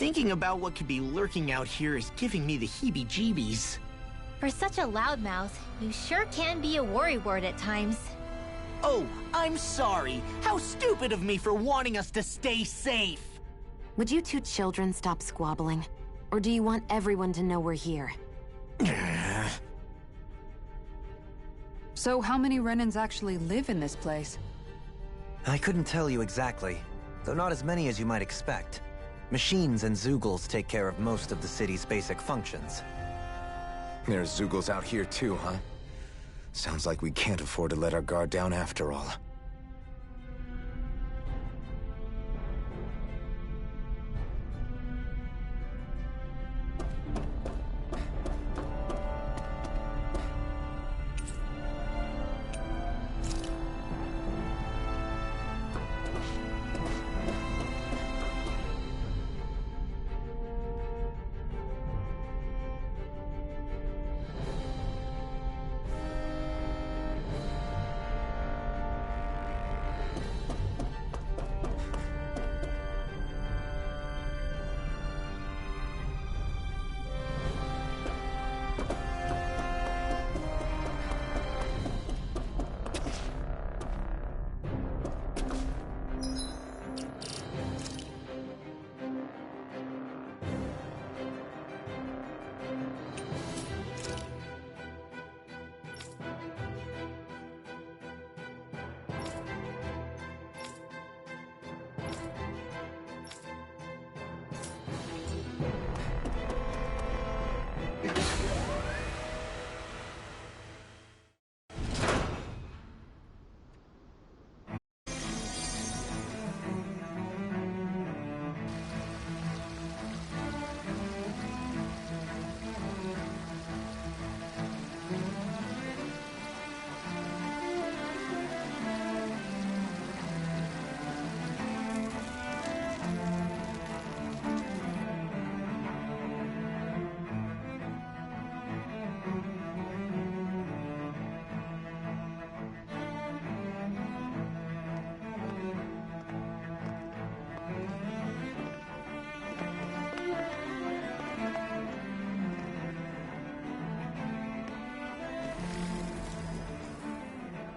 Thinking about what could be lurking out here is giving me the heebie-jeebies. For such a loudmouth, you sure can be a worrywart at times. Oh, I'm sorry. How stupid of me for wanting us to stay safe. Would you two children stop squabbling? Or do you want everyone to know we're here? So how many Renans actually live in this place? I couldn't tell you exactly, though not as many as you might expect. Machines and Zeugles take care of most of the city's basic functions. There's Zeugles out here too, huh? Sounds like we can't afford to let our guard down after all.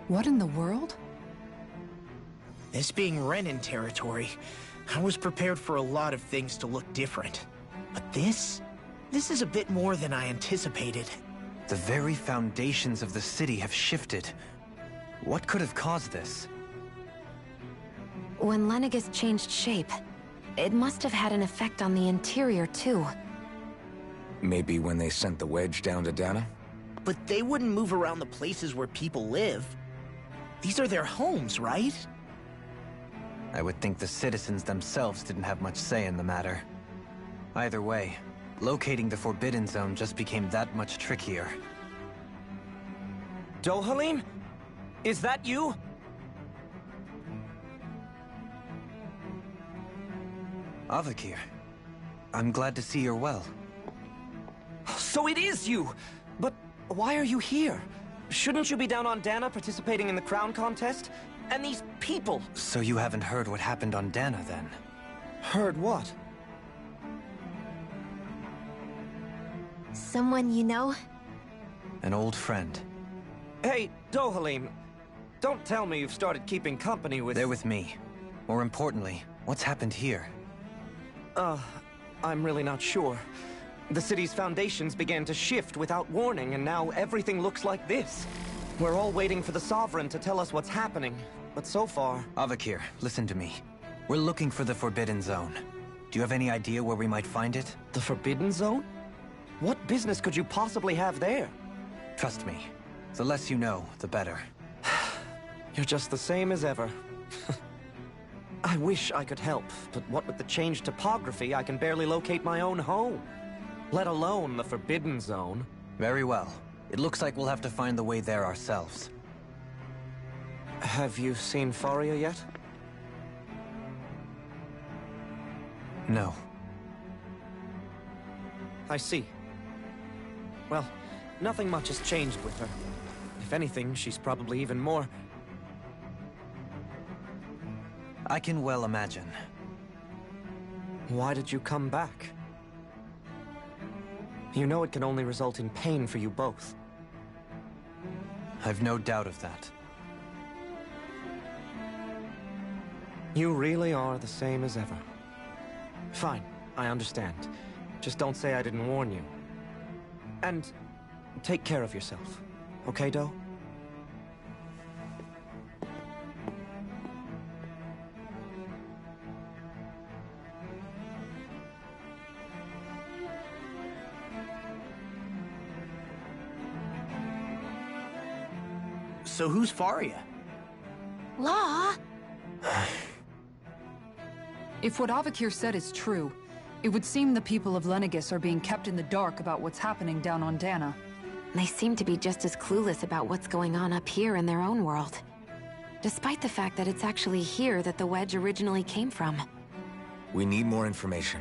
What in the world? This being Renan territory, I was prepared for a lot of things to look different. But this is a bit more than I anticipated. The very foundations of the city have shifted. What could have caused this? When Lenegus changed shape, it must have had an effect on the interior too. Maybe when they sent the wedge down to Dana? But they wouldn't move around the places where people live. These are their homes, right? I would think the citizens themselves didn't have much say in the matter. Either way, locating the Forbidden Zone just became that much trickier. Dohalim? Is that you? Avakir, I'm glad to see you're well. So it is you! But why are you here? Shouldn't you be down on Dana participating in the crown contest? And these people! So you haven't heard what happened on Dana, then? Heard what? Someone you know? An old friend. Hey, Dohalim, don't tell me you've started keeping company with... They're with me. More importantly, what's happened here? I'm really not sure. The city's foundations began to shift without warning, and now everything looks like this. We're all waiting for the Sovereign to tell us what's happening, but so far... Avakir, listen to me. We're looking for the Forbidden Zone. Do you have any idea where we might find it? The Forbidden Zone? What business could you possibly have there? Trust me. The less you know, the better. You're just the same as ever. I wish I could help, but what with the changed topography, I can barely locate my own home. Let alone the Forbidden Zone. Very well. It looks like we'll have to find the way there ourselves. Have you seen Faria yet? No. I see. Well, nothing much has changed with her. If anything, she's probably even more... I can well imagine. Why did you come back? You know it can only result in pain for you both. I've no doubt of that. You really are the same as ever. Fine, I understand. Just don't say I didn't warn you. And take care of yourself. Okay, Do? So who's Faria? Law? If what Avakir said is true, it would seem the people of Lenegis are being kept in the dark about what's happening down on Dana. They seem to be just as clueless about what's going on up here in their own world. Despite the fact that it's actually here that the wedge originally came from. We need more information.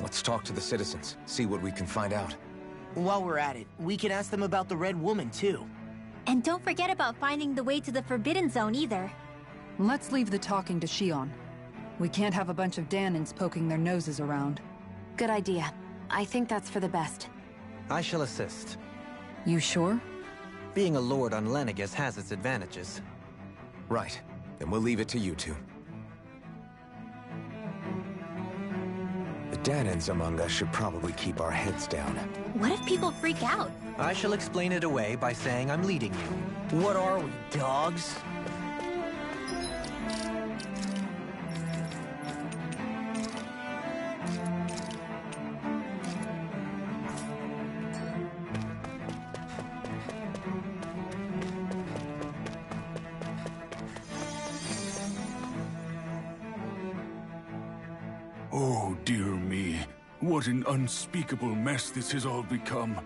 Let's talk to the citizens, see what we can find out. While we're at it, we can ask them about the Red Woman, too. And don't forget about finding the way to the Forbidden Zone either. Let's leave the talking to Shion. We can't have a bunch of Danins poking their noses around. Good idea. I think that's for the best. I shall assist. You sure? Being a lord on Lenegis has its advantages. Right. Then we'll leave it to you two. The Danins among us should probably keep our heads down. What if people freak out? I shall explain it away by saying I'm leading you. What are we, dogs? Oh, dear me. What an unspeakable mess this has all become.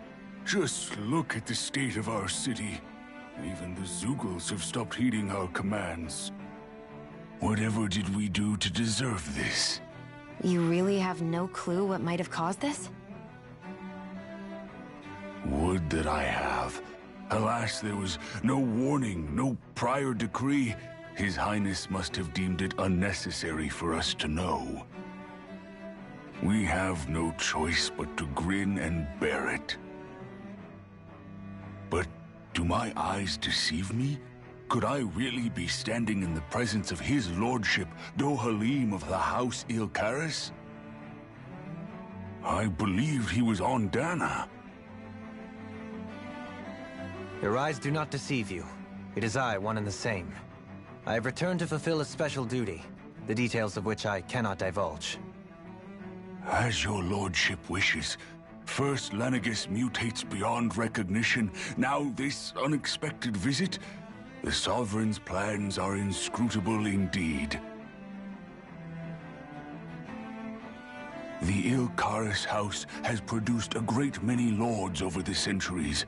Just look at the state of our city. Even the Zeugles have stopped heeding our commands. Whatever did we do to deserve this? You really have no clue what might have caused this? Would that I have. Alas, there was no warning, no prior decree. His Highness must have deemed it unnecessary for us to know. We have no choice but to grin and bear it. But do my eyes deceive me? Could I really be standing in the presence of his lordship, Dohalim of the House Ilkaris? I believed he was on Dana. Your eyes do not deceive you. It is I, one and the same. I have returned to fulfill a special duty, the details of which I cannot divulge. As your lordship wishes. First Lenegis mutates beyond recognition, now this unexpected visit. The Sovereign's plans are inscrutable indeed. The Ilkaris house has produced a great many lords over the centuries.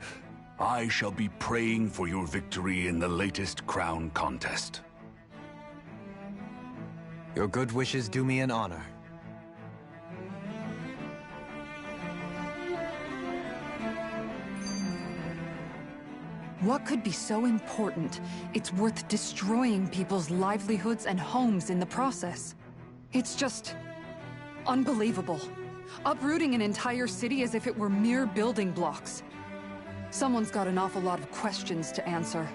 I shall be praying for your victory in the latest crown contest. Your good wishes do me an honor. What could be so important? It's worth destroying people's livelihoods and homes in the process. It's just unbelievable. Uprooting an entire city as if it were mere building blocks. Someone's got an awful lot of questions to answer.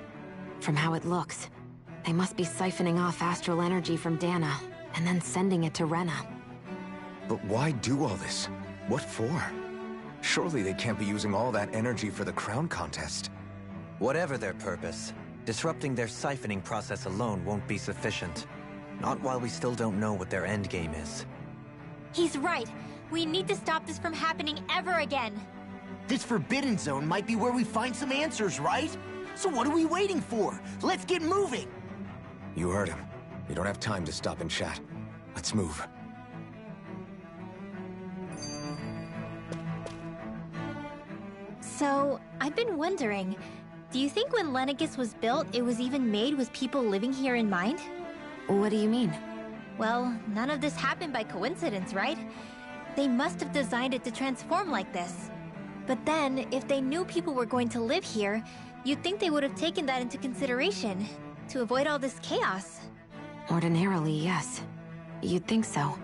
From how it looks, they must be siphoning off astral energy from Dana, and then sending it to Rena. But why do all this? What for? Surely they can't be using all that energy for the crown contest. Whatever their purpose, disrupting their siphoning process alone won't be sufficient. Not while we still don't know what their endgame is. He's right. We need to stop this from happening ever again. This Forbidden Zone might be where we find some answers, right? So what are we waiting for? Let's get moving! You heard him. We don't have time to stop and chat. Let's move. So, I've been wondering, do you think when Lenegis was built, it was even made with people living here in mind? What do you mean? Well, none of this happened by coincidence, right? They must have designed it to transform like this. But then, if they knew people were going to live here, you'd think they would have taken that into consideration, to avoid all this chaos. Ordinarily, yes. You'd think so.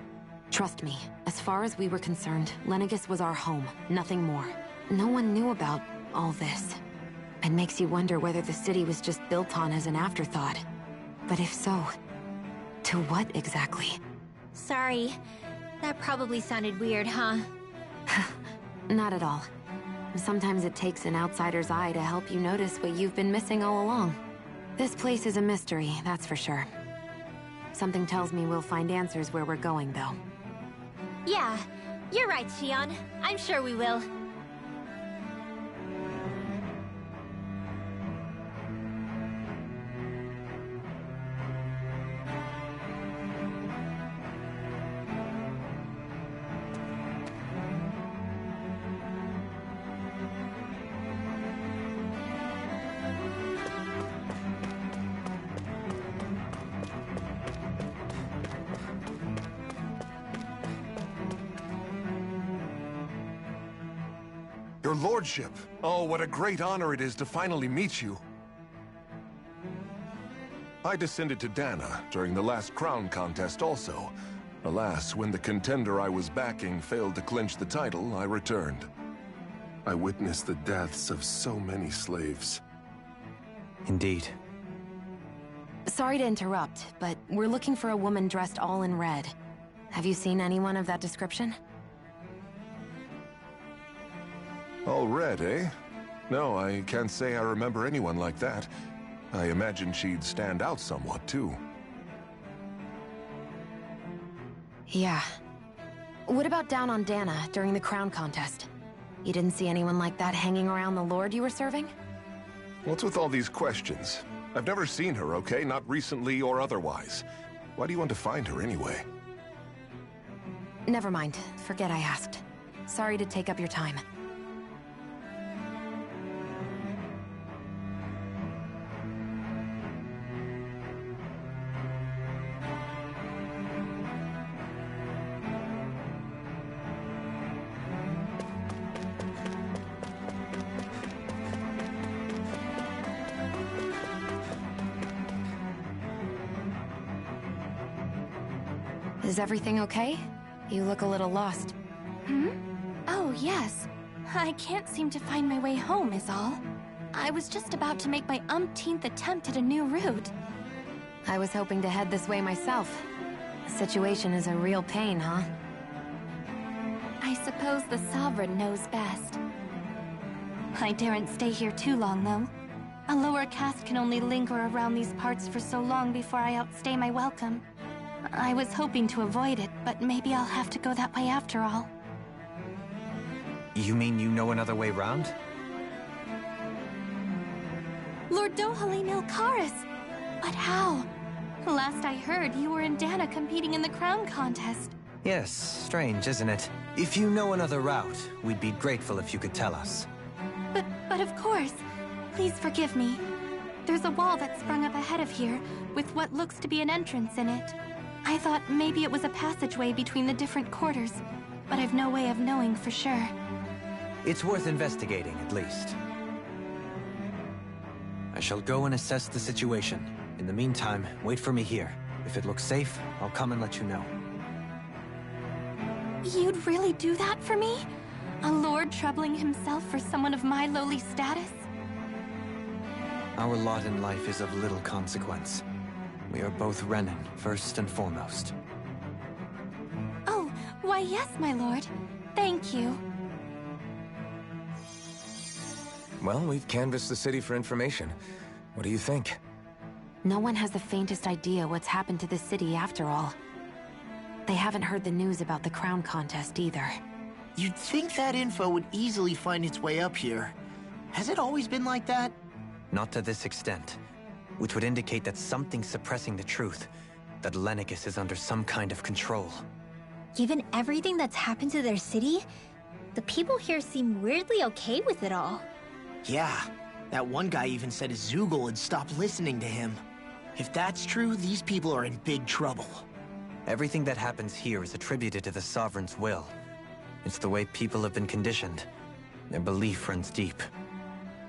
Trust me, as far as we were concerned, Lenegis was our home, nothing more. No one knew about all this. It makes you wonder whether the city was just built on as an afterthought. But if so, to what exactly? Sorry. That probably sounded weird, huh? Not at all. Sometimes it takes an outsider's eye to help you notice what you've been missing all along. This place is a mystery, that's for sure. Something tells me we'll find answers where we're going, though. Yeah, you're right, Shion. I'm sure we will. Your lordship! Oh, what a great honor it is to finally meet you. I descended to Dana during the last crown contest also. Alas, when the contender I was backing failed to clinch the title, I returned. I witnessed the deaths of so many slaves. Indeed. Sorry to interrupt, but we're looking for a woman dressed all in red. Have you seen anyone of that description? All red, eh? No, I can't say I remember anyone like that. I imagine she'd stand out somewhat, too. Yeah. What about down on Dana during the crown contest? You didn't see anyone like that hanging around the lord you were serving? What's with all these questions? I've never seen her, okay? Not recently or otherwise. Why do you want to find her anyway? Never mind. Forget I asked. Sorry to take up your time. Is everything okay? You look a little lost. Oh, yes. I can't seem to find my way home, is all. I was just about to make my umpteenth attempt at a new route. I was hoping to head this way myself. The situation is a real pain, huh? I suppose the Sovereign knows best. I daren't stay here too long, though. A lower caste can only linger around these parts for so long before I outstay my welcome. I was hoping to avoid it, but maybe I'll have to go that way after all. You mean you know another way round? Lord Dohalim Ilkaris! But how? Last I heard, you were in Dana competing in the crown contest. Yes, strange, isn't it? If you know another route, we'd be grateful if you could tell us. But of course. Please forgive me. There's a wall that sprung up ahead of here, with what looks to be an entrance in it. I thought maybe it was a passageway between the different quarters, but I've no way of knowing for sure. It's worth investigating, at least. I shall go and assess the situation. In the meantime, wait for me here. If it looks safe, I'll come and let you know. You'd really do that for me? A lord troubling himself for someone of my lowly status? Our lot in life is of little consequence. We are both Renin, first and foremost. Oh, why yes, my lord. Thank you. Well, we've canvassed the city for information. What do you think? No one has the faintest idea what's happened to the city after all. They haven't heard the news about the crown contest either. You'd think that info would easily find its way up here. Has it always been like that? Not to this extent. Which would indicate that something's suppressing the truth. That Lenegis is under some kind of control. Given everything that's happened to their city, the people here seem weirdly okay with it all. Yeah, that one guy even said his Zoogle had stopped listening to him. If that's true, these people are in big trouble. Everything that happens here is attributed to the Sovereign's will. It's the way people have been conditioned. Their belief runs deep.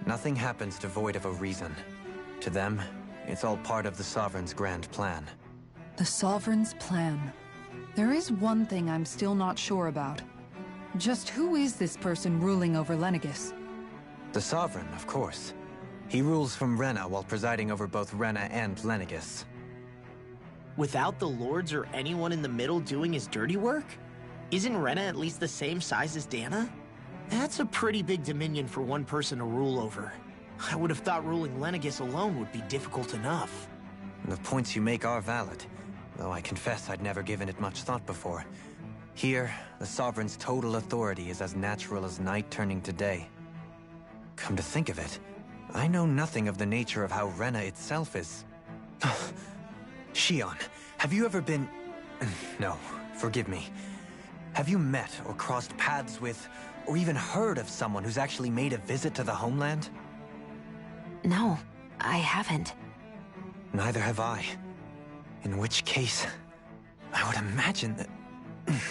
Nothing happens devoid of a reason. To them, it's all part of the Sovereign's grand plan. The Sovereign's plan. There is one thing I'm still not sure about. Just who is this person ruling over Lenegis? The Sovereign, of course. He rules from Rena while presiding over both Rena and Lenegis. Without the lords or anyone in the middle doing his dirty work? Isn't Rena at least the same size as Dana? That's a pretty big dominion for one person to rule over. I would have thought ruling Lenegis alone would be difficult enough. The points you make are valid, though I confess I'd never given it much thought before. Here, the Sovereign's total authority is as natural as night turning to day. Come to think of it, I know nothing of the nature of how Rena itself is. Shion, have you ever been... No, forgive me. Have you met or crossed paths with, or even heard of someone who's actually made a visit to the homeland? No, I haven't. Neither have I. In which case, I would imagine that...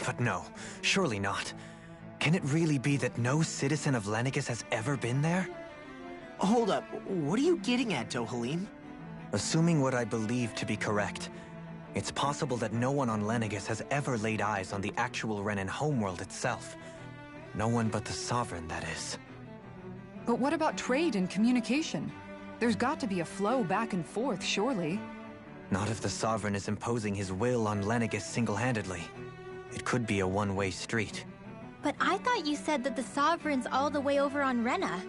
But no, surely not. Can it really be that no citizen of Lenegis has ever been there? Hold up, what are you getting at, Dohalim? Assuming what I believe to be correct, it's possible that no one on Lenegis has ever laid eyes on the actual Renan homeworld itself. No one but the Sovereign, that is. But what about trade and communication? There's got to be a flow back and forth, surely. Not if the Sovereign is imposing his will on Lenegis single-handedly. It could be a one-way street. But I thought you said that the Sovereign's all the way over on Rena.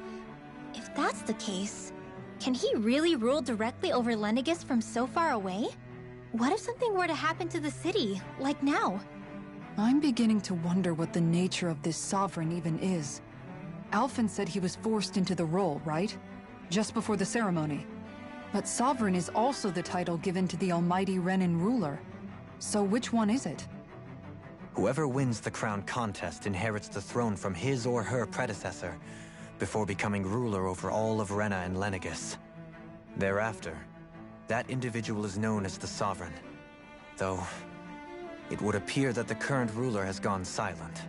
If that's the case, can he really rule directly over Lenegis from so far away? What if something were to happen to the city, like now? I'm beginning to wonder what the nature of this Sovereign even is. Alphen said he was forced into the role, right? Just before the ceremony. But Sovereign is also the title given to the almighty Renan ruler. So which one is it? Whoever wins the crown contest inherits the throne from his or her predecessor, before becoming ruler over all of Rena and Lenegis. Thereafter, that individual is known as the Sovereign. Though, it would appear that the current ruler has gone silent.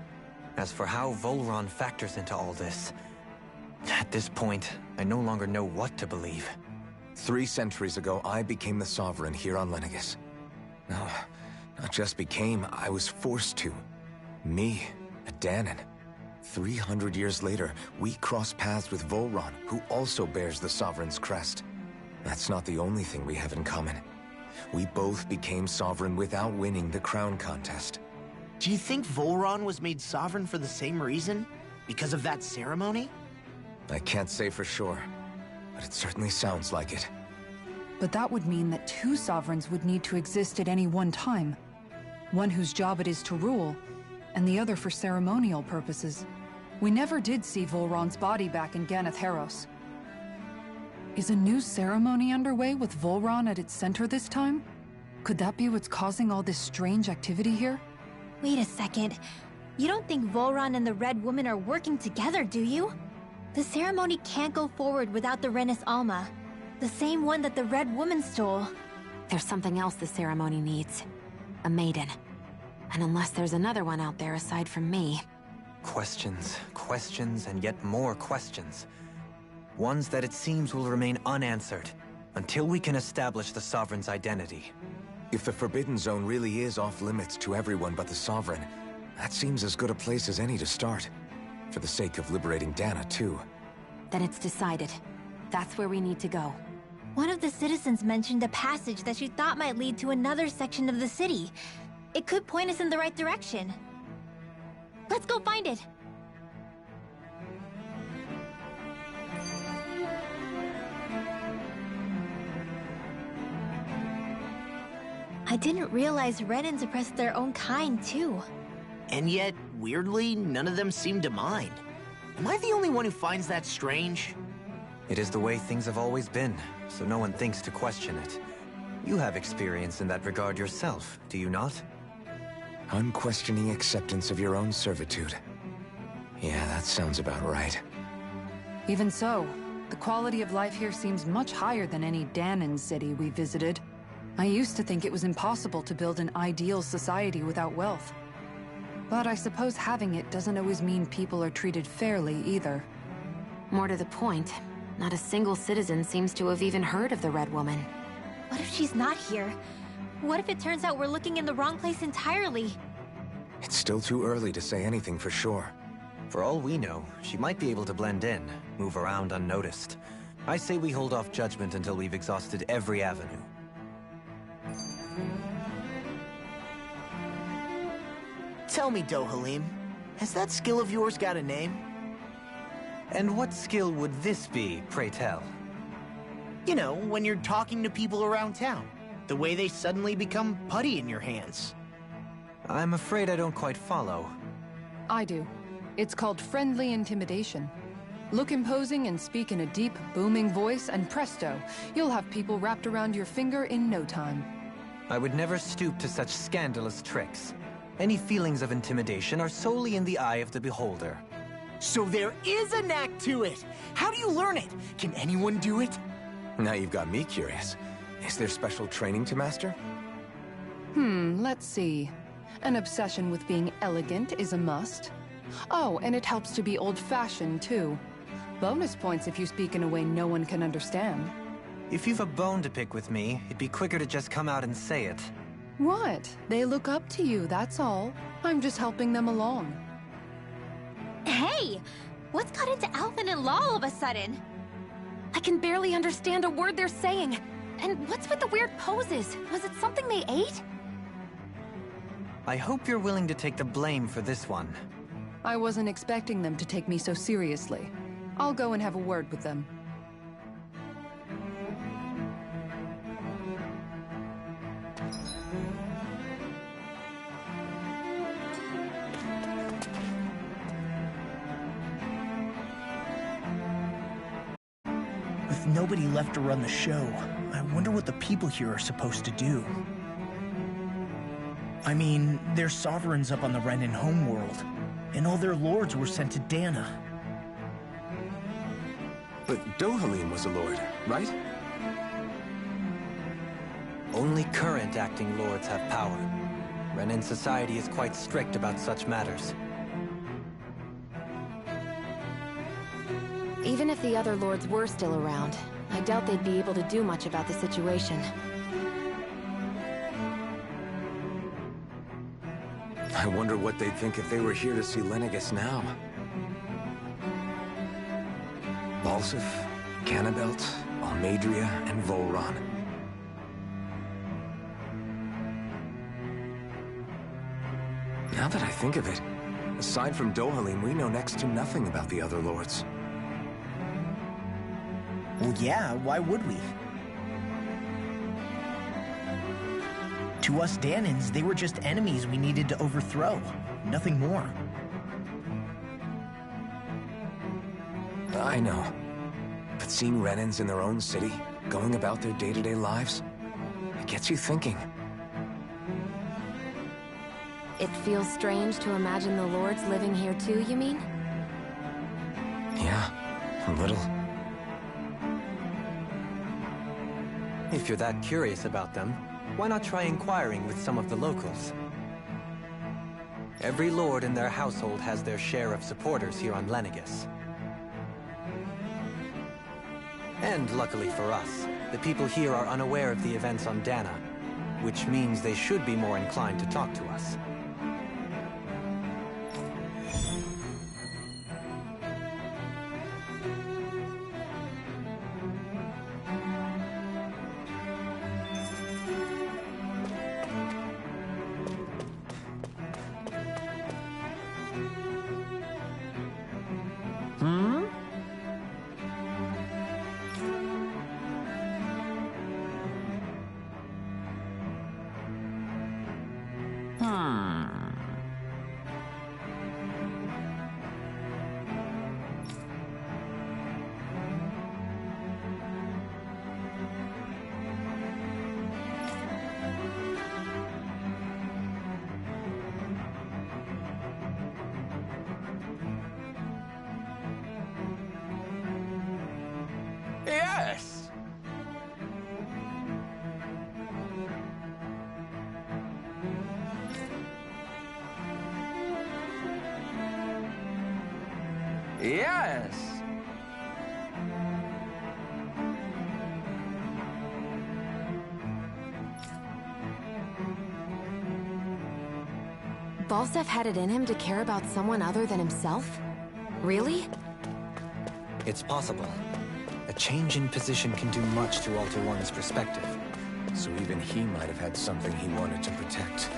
As for how Volron factors into all this, at this point, I no longer know what to believe. 3 centuries ago, I became the Sovereign here on Lenegis. No, not just became, I was forced to. Me, a Danon. 300 years later, we cross paths with Volron, who also bears the Sovereign's crest. That's not the only thing we have in common. We both became Sovereign without winning the crown contest. Do you think Volron was made Sovereign for the same reason? Because of that ceremony? I can't say for sure, but it certainly sounds like it. But that would mean that 2 Sovereigns would need to exist at any one time. One whose job it is to rule, and the other for ceremonial purposes. We never did see Volron's body back in Ganath Haros. Is a new ceremony underway with Volron at its center this time? Could that be what's causing all this strange activity here? Wait a second. You don't think Volron and the Red Woman are working together, do you? The ceremony can't go forward without the Renis Alma. The same one that the Red Woman stole. There's something else the ceremony needs. A maiden. And unless there's another one out there aside from me... Questions, questions, and yet more questions. Ones that it seems will remain unanswered, until we can establish the Sovereign's identity. If the Forbidden Zone really is off-limits to everyone but the Sovereign, that seems as good a place as any to start. For the sake of liberating Dana, too. Then it's decided. That's where we need to go. One of the citizens mentioned a passage that she thought might lead to another section of the city. It could point us in the right direction. Let's go find it! I didn't realize Renans oppressed their own kind, too. And yet, weirdly, none of them seem to mind. Am I the only one who finds that strange? It is the way things have always been, so no one thinks to question it. You have experience in that regard yourself, do you not? Unquestioning acceptance of your own servitude. Yeah, that sounds about right. Even so, the quality of life here seems much higher than any Danon city we visited. I used to think it was impossible to build an ideal society without wealth. But I suppose having it doesn't always mean people are treated fairly either. More to the point, not a single citizen seems to have even heard of the Red Woman. What if she's not here? What if it turns out we're looking in the wrong place entirely? It's still too early to say anything for sure. For all we know, she might be able to blend in, move around unnoticed. I say we hold off judgment until we've exhausted every avenue. Tell me, Dohalim, has that skill of yours got a name? And what skill would this be, pray tell? You know, when you're talking to people around town. The way they suddenly become putty in your hands. I'm afraid I don't quite follow. I do. It's called friendly intimidation. Look imposing and speak in a deep, booming voice, and presto, you'll have people wrapped around your finger in no time. I would never stoop to such scandalous tricks. Any feelings of intimidation are solely in the eye of the beholder. So there is a knack to it! How do you learn it? Can anyone do it? Now you've got me curious. Is there special training to master? Let's see. An obsession with being elegant is a must. Oh, and it helps to be old-fashioned, too. Bonus points if you speak in a way no one can understand. If you've a bone to pick with me, it'd be quicker to just come out and say it. What? They look up to you, that's all. I'm just helping them along. Hey! What's got into Alvin and Law all of a sudden? I can barely understand a word they're saying. And what's with the weird poses? Was it something they ate? I hope you're willing to take the blame for this one. I wasn't expecting them to take me so seriously. I'll go and have a word with them. With nobody left to run the show, I wonder what the people here are supposed to do. I mean, there's sovereigns up on the Renan homeworld, and all their lords were sent to Dana. But Dohalim was a lord, right? Only current acting lords have power. Renan society is quite strict about such matters. Even if the other lords were still around, I doubt they'd be able to do much about the situation. I wonder what they'd think if they were here to see Lenegis now. Balsif, Cannabelt, Almadria, and Volron. Now that I think of it, aside from Dohalim, we know next to nothing about the other lords. Well, yeah, why would we? To us Danans, they were just enemies we needed to overthrow. Nothing more. I know. But seeing Renans in their own city, going about their day-to-day lives, it gets you thinking. It feels strange to imagine the lords living here too, you mean? Yeah, a little. If you're that curious about them, why not try inquiring with some of the locals? Every lord in their household has their share of supporters here on Lenegis. And luckily for us, the people here are unaware of the events on Dana, which means they should be more inclined to talk to us. Yes! Yes! Falstaff had it in him to care about someone other than himself? Really? It's possible. A change in position can do much to alter one's perspective. So even he might have had something he wanted to protect.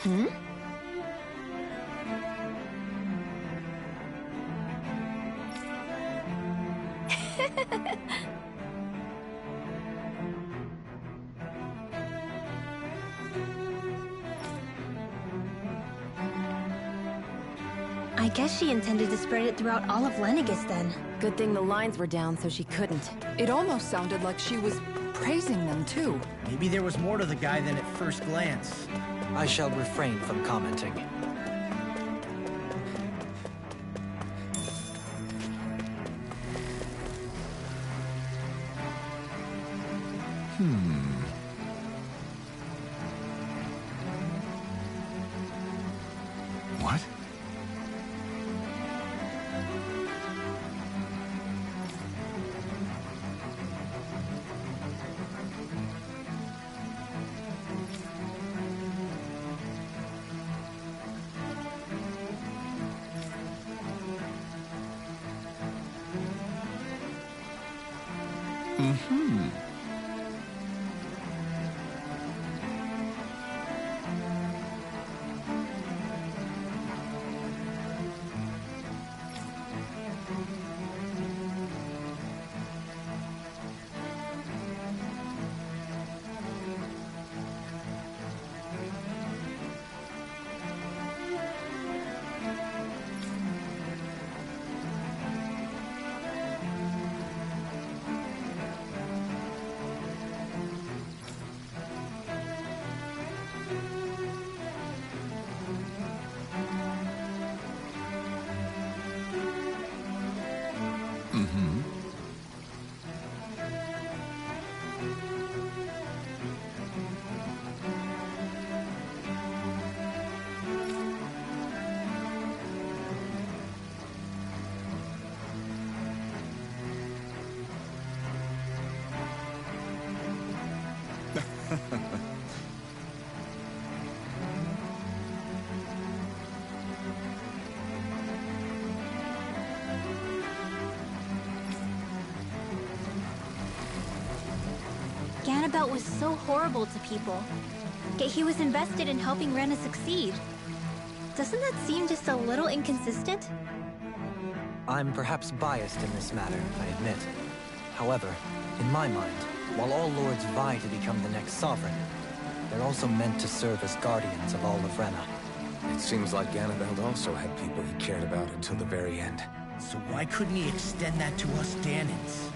Hmm? I guess she intended to spread it throughout all of Lenegis then. Good thing the lines were down so she couldn't. It almost sounded like she was praising them too. Maybe there was more to the guy than at first glance. I shall refrain from commenting. What? Ganabelt was so horrible to people. Yet he was invested in helping Rena succeed. Doesn't that seem just a little inconsistent? I'm perhaps biased in this matter, I admit. However, in my mind, while all lords vie to become the next sovereign, they're also meant to serve as guardians of all of Rena. It seems like Ganabelt also had people he cared about until the very end. So why couldn't he extend that to us Danans?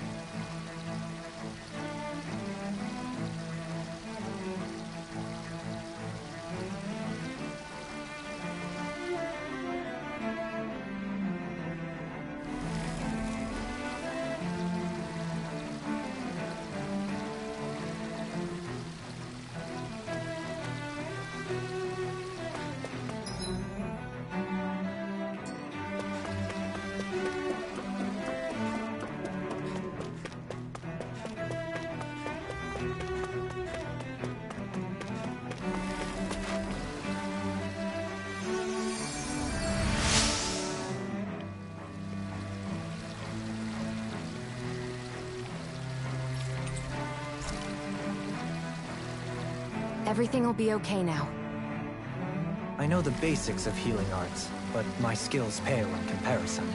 Everything will be okay now. I know the basics of healing arts, but my skills pale in comparison.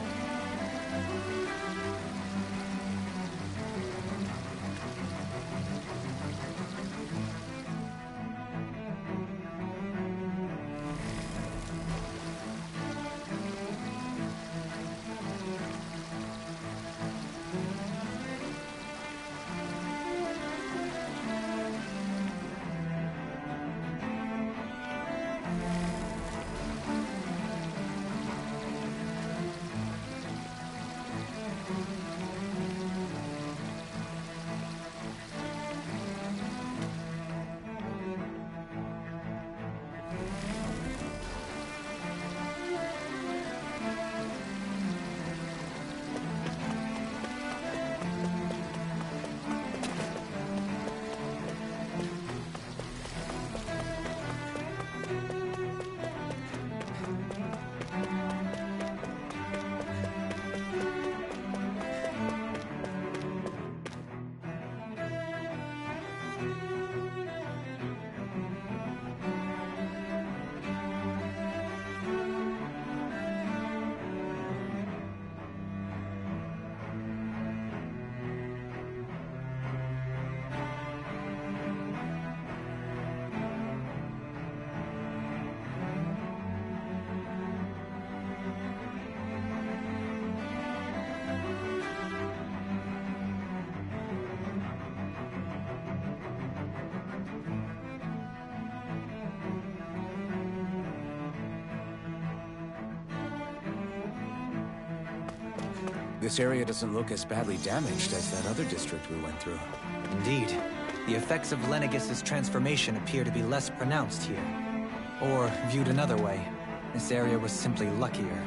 This area doesn't look as badly damaged as that other district we went through. Indeed. The effects of Lenegis' transformation appear to be less pronounced here. Or, viewed another way, this area was simply luckier.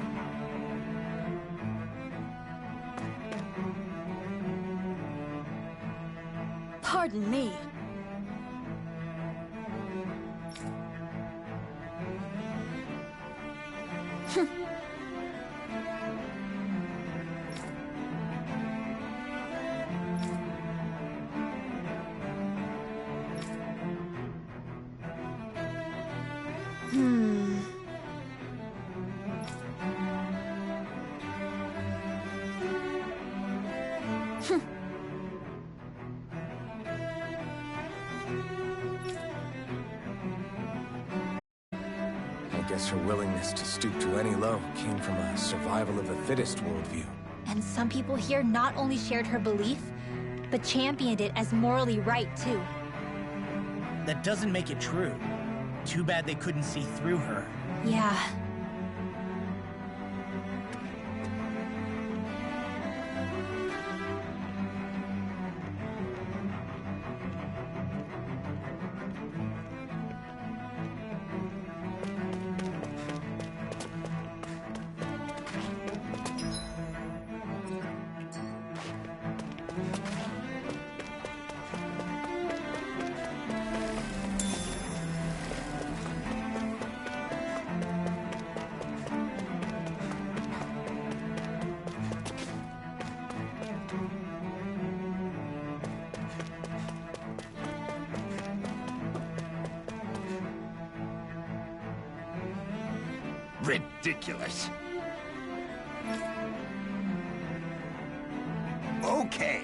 Pardon me. I guess her willingness to stoop to any low came from a survival of the fittest worldview. And some people here not only shared her belief, but championed it as morally right, too. That doesn't make it true. Too bad they couldn't see through her. Yeah. Ridiculous. Okay.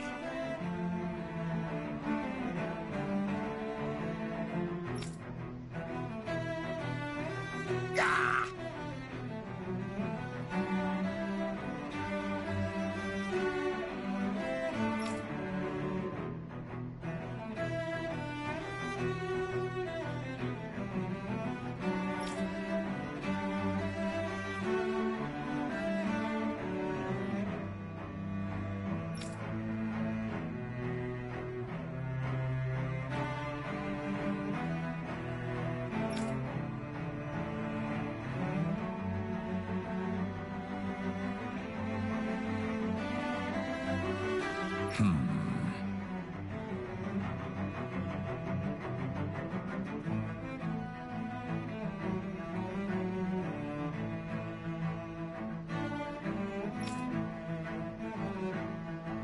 Ah!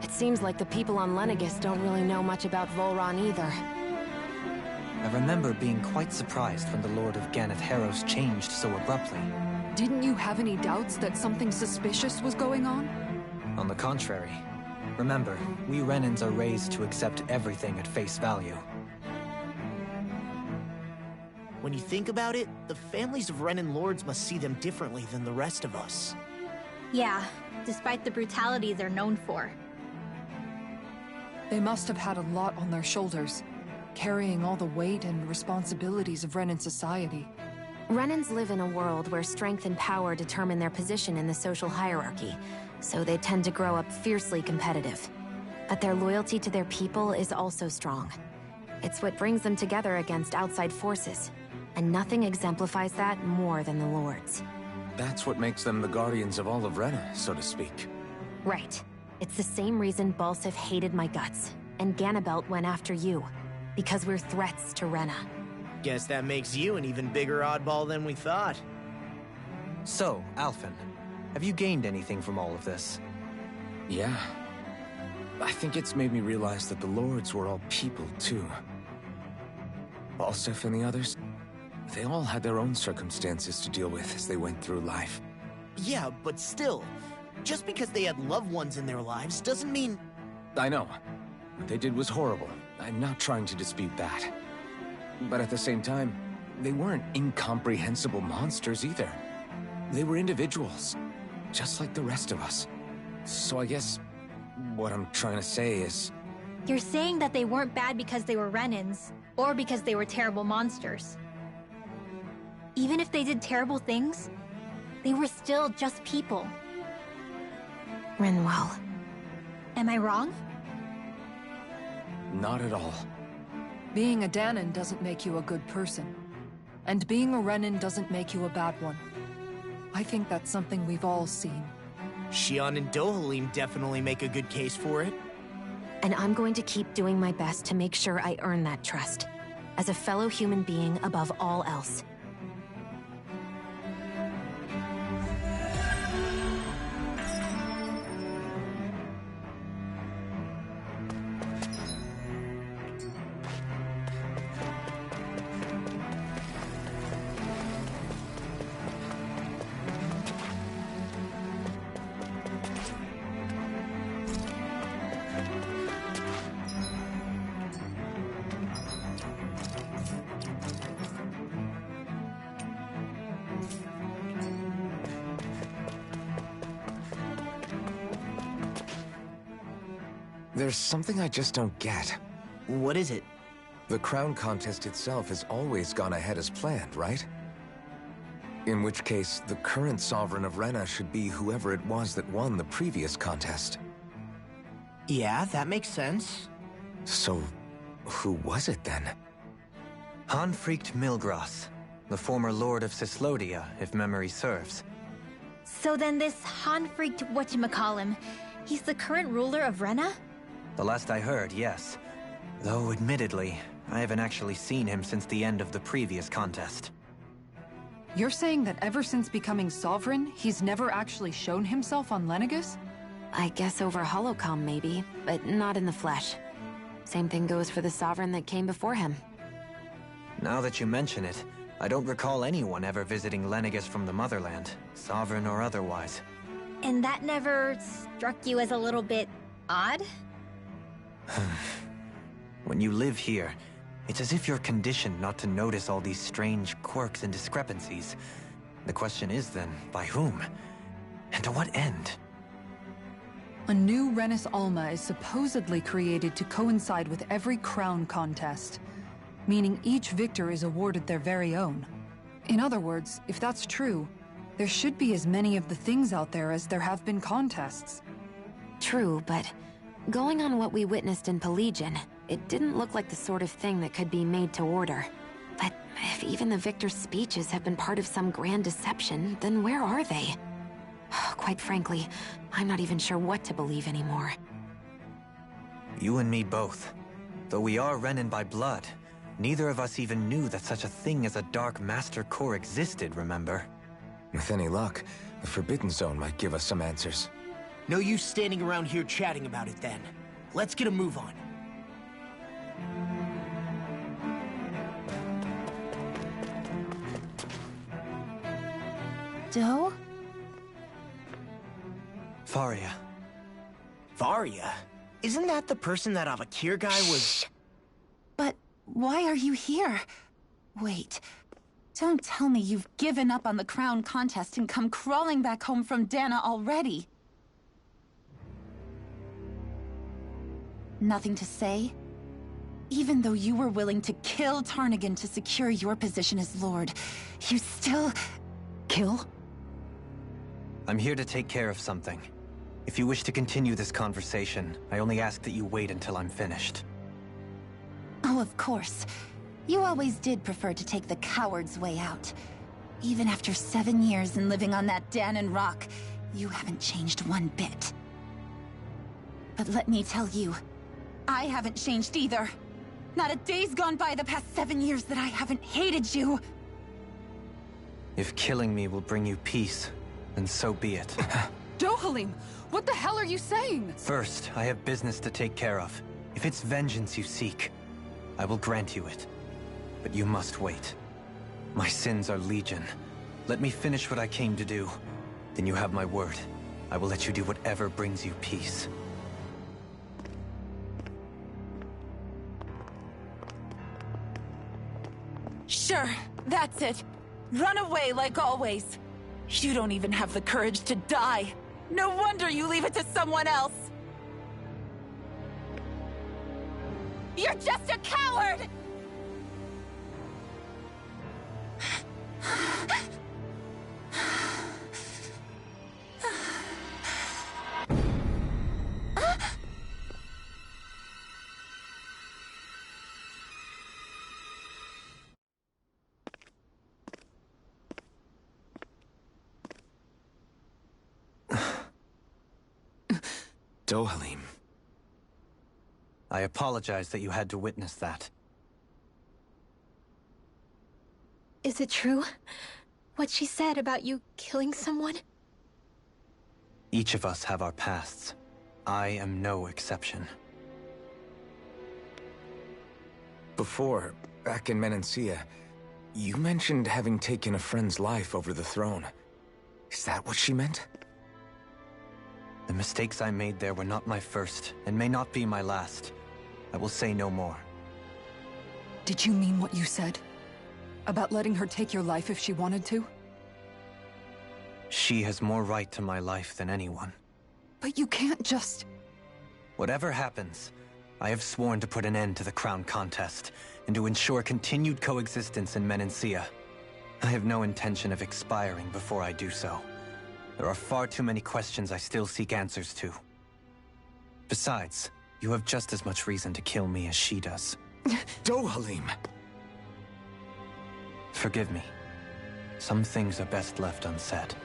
It seems like the people on Lenegis don't really know much about Volron either. I remember being quite surprised when the Lord of Ganeth Harros changed so abruptly. Didn't you have any doubts that something suspicious was going on? On the contrary. Remember, we Renans are raised to accept everything at face value. When you think about it, the families of Renan lords must see them differently than the rest of us. Yeah, despite the brutality they're known for. They must have had a lot on their shoulders, carrying all the weight and responsibilities of Renan society. Renans live in a world where strength and power determine their position in the social hierarchy, so they tend to grow up fiercely competitive. But their loyalty to their people is also strong. It's what brings them together against outside forces, and nothing exemplifies that more than the Lords. That's what makes them the guardians of all of Rena, so to speak. Right. It's the same reason Balsif hated my guts, and Ganabelt went after you. Because we're threats to Rena. Guess that makes you an even bigger oddball than we thought. So, Alphen, have you gained anything from all of this? Yeah. I think it's made me realize that the Lords were all people, too. Balsif and the others, they all had their own circumstances to deal with as they went through life. Yeah, but still, just because they had loved ones in their lives doesn't mean... I know. What they did was horrible. I'm not trying to dispute that. But at the same time, they weren't incomprehensible monsters either. They were individuals, just like the rest of us. So I guess what I'm trying to say is... You're saying that they weren't bad because they were Renans, or because they were terrible monsters. Even if they did terrible things, they were still just people. Rinwell. Am I wrong? Not at all. Being a Danon doesn't make you a good person. And being a Renan doesn't make you a bad one. I think that's something we've all seen. Xion and Dohalim definitely make a good case for it. And I'm going to keep doing my best to make sure I earn that trust. As a fellow human being above all else. There's something I just don't get. What is it? The crown contest itself has always gone ahead as planned, right? In which case, the current Sovereign of Rena should be whoever it was that won the previous contest. Yeah, that makes sense. So, who was it then? Hanfricht Milgras, the former Lord of Cislodia, if memory serves. So then this Hanfricht whatchamacallem, he's the current ruler of Rena? The last I heard, yes. Though, admittedly, I haven't actually seen him since the end of the previous contest. You're saying that ever since becoming Sovereign, he's never actually shown himself on Lenegus? I guess over holocom maybe, but not in the flesh. Same thing goes for the Sovereign that came before him. Now that you mention it, I don't recall anyone ever visiting Lenegus from the Motherland, Sovereign or otherwise. And that never struck you as a little bit odd? When you live here, it's as if you're conditioned not to notice all these strange quirks and discrepancies. The question is then, by whom? And to what end? A new Renis Alma is supposedly created to coincide with every crown contest, meaning each victor is awarded their very own. In other words, if that's true, there should be as many of the things out there as there have been contests. True, but going on what we witnessed in Pelagian, it didn't look like the sort of thing that could be made to order. But if even the victor's speeches have been part of some grand deception, then where are they? Quite frankly, I'm not even sure what to believe anymore. You and me both. Though we are Renan by blood, neither of us even knew that such a thing as a Dark Master Corps existed, remember? With any luck, the Forbidden Zone might give us some answers. No use standing around here chatting about it then. Let's get a move on. Doe? Faria. Varia? Isn't that the person that Avakir guy was... But why are you here? Wait. Don't tell me you've given up on the crown contest and come crawling back home from Dana already. Nothing to say? Even though you were willing to kill Tarnigan to secure your position as Lord, you still... Kill? I'm here to take care of something. If you wish to continue this conversation, I only ask that you wait until I'm finished. Oh, of course. You always did prefer to take the coward's way out. Even after 7 years and living on that Danon rock, you haven't changed one bit. But let me tell you, I haven't changed either. Not a day's gone by the past 7 years that I haven't hated you. If killing me will bring you peace, then so be it. Dohalim, what the hell are you saying? First, I have business to take care of. If it's vengeance you seek, I will grant you it. But you must wait. My sins are legion. Let me finish what I came to do. Then you have my word. I will let you do whatever brings you peace. Sure, that's it. Run away like always. You don't even have the courage to die. No wonder you leave it to someone else. You're just a coward! Dohalim. I apologize that you had to witness that. Is it true? What she said about you killing someone? Each of us have our pasts. I am no exception. Before, back in Menancia, you mentioned having taken a friend's life over the throne. Is that what she meant? The mistakes I made there were not my first, and may not be my last. I will say no more. Did you mean what you said? About letting her take your life if she wanted to? She has more right to my life than anyone. But you can't just... Whatever happens, I have sworn to put an end to the crown contest, and to ensure continued coexistence in Menancia. I have no intention of expiring before I do so. There are far too many questions I still seek answers to. Besides, you have just as much reason to kill me as she does. Dohalim! Forgive me. Some things are best left unsaid.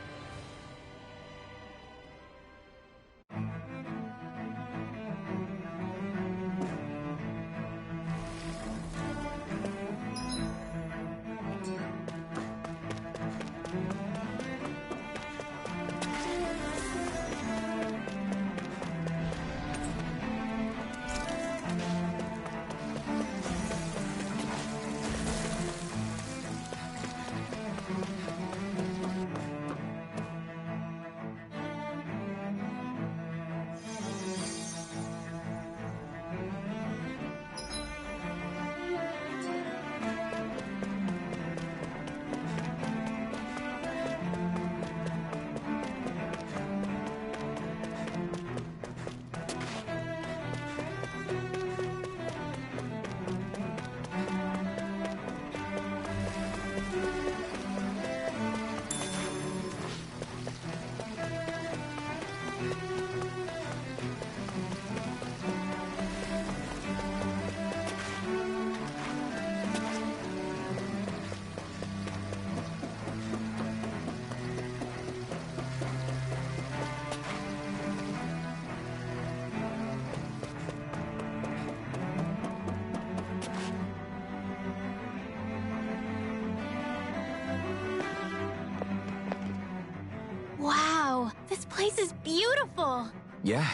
Wow, this place is beautiful! Yeah,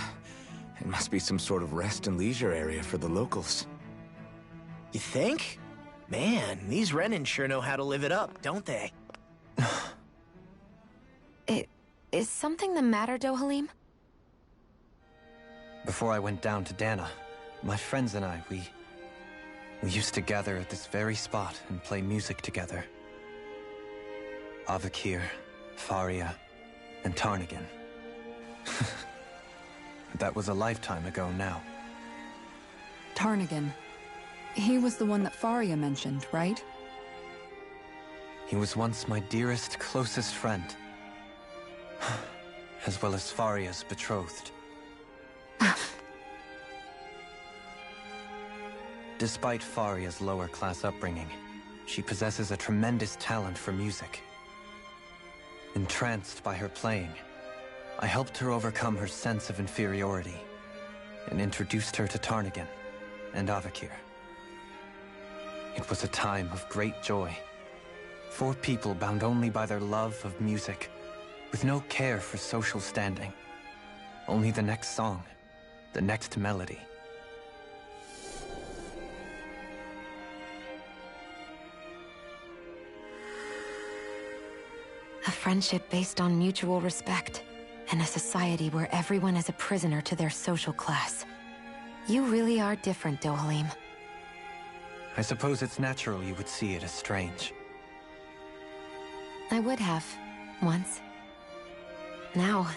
it must be some sort of rest and leisure area for the locals. You think? Man, these Renan sure know how to live it up, don't they? Is something the matter, Dohalim? Before I went down to Dana, my friends and I, we used to gather at this very spot and play music together. Avakir, Faria, and Tarnigan. That was a lifetime ago now. Tarnigan. He was the one that Faria mentioned, right? He was once my dearest, closest friend. As well as Faria's betrothed. Despite Faria's lower-class upbringing, she possesses a tremendous talent for music. Entranced by her playing, I helped her overcome her sense of inferiority and introduced her to Tarnigan and Avakir. It was a time of great joy. 4 people bound only by their love of music, with no care for social standing. Only the next song, the next melody. A friendship based on mutual respect, and a society where everyone is a prisoner to their social class. You really are different, Dohalim. I suppose it's natural you would see it as strange. I would have, once. Now,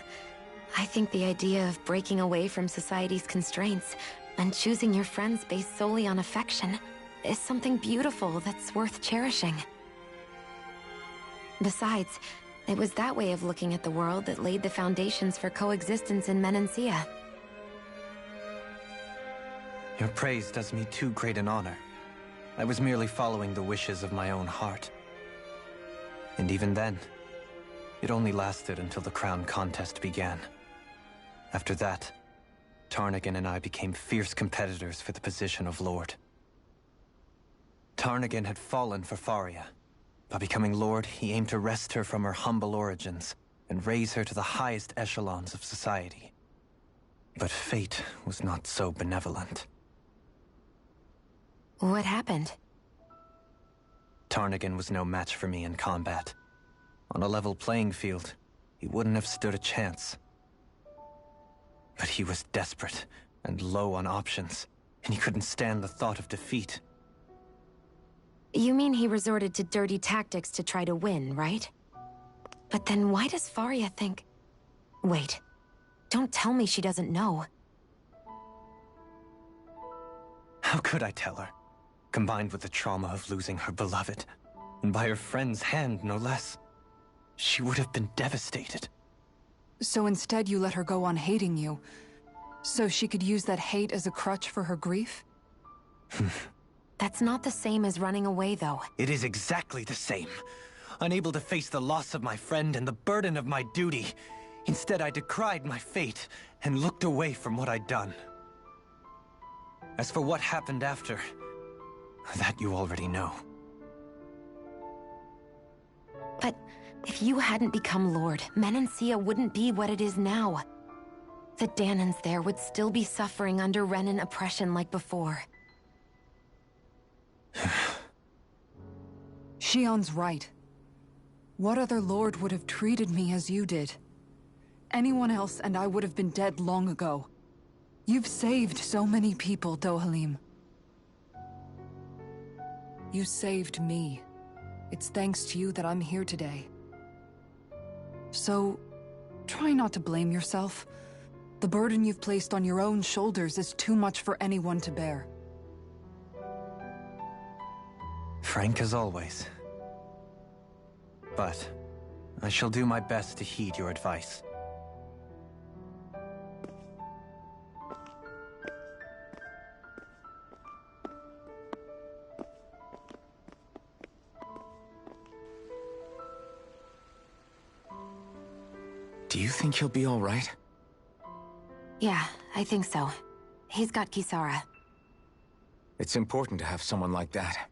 I think the idea of breaking away from society's constraints and choosing your friends based solely on affection is something beautiful that's worth cherishing. Besides, it was that way of looking at the world that laid the foundations for coexistence in Menancia. Your praise does me too great an honor. I was merely following the wishes of my own heart. And even then, it only lasted until the crown contest began. After that, Tarnigan and I became fierce competitors for the position of Lord. Tarnigan had fallen for Faria. By becoming Lord, he aimed to wrest her from her humble origins and raise her to the highest echelons of society. But fate was not so benevolent. What happened? Tarnigan was no match for me in combat. On a level playing field, he wouldn't have stood a chance. But he was desperate and low on options, and he couldn't stand the thought of defeat. You mean he resorted to dirty tactics to try to win, right? But then why does Faria think... Wait, don't tell me she doesn't know. How could I tell her? Combined with the trauma of losing her beloved, and by her friend's hand, no less, she would have been devastated. So instead you let her go on hating you, so she could use that hate as a crutch for her grief? That's not the same as running away, though. It is exactly the same. Unable to face the loss of my friend and the burden of my duty, instead I decried my fate and looked away from what I'd done. As for what happened after, that you already know. But if you hadn't become Lord, Menancia wouldn't be what it is now. The Danans there would still be suffering under Renan oppression like before. Shion's right. What other lord would have treated me as you did? Anyone else and I would have been dead long ago. You've saved so many people, Dohalim. You saved me. It's thanks to you that I'm here today. So, try not to blame yourself. The burden you've placed on your own shoulders is too much for anyone to bear. Frank as always. But I shall do my best to heed your advice. Do you think he'll be all right? Yeah, I think so. He's got Kisara. It's important to have someone like that.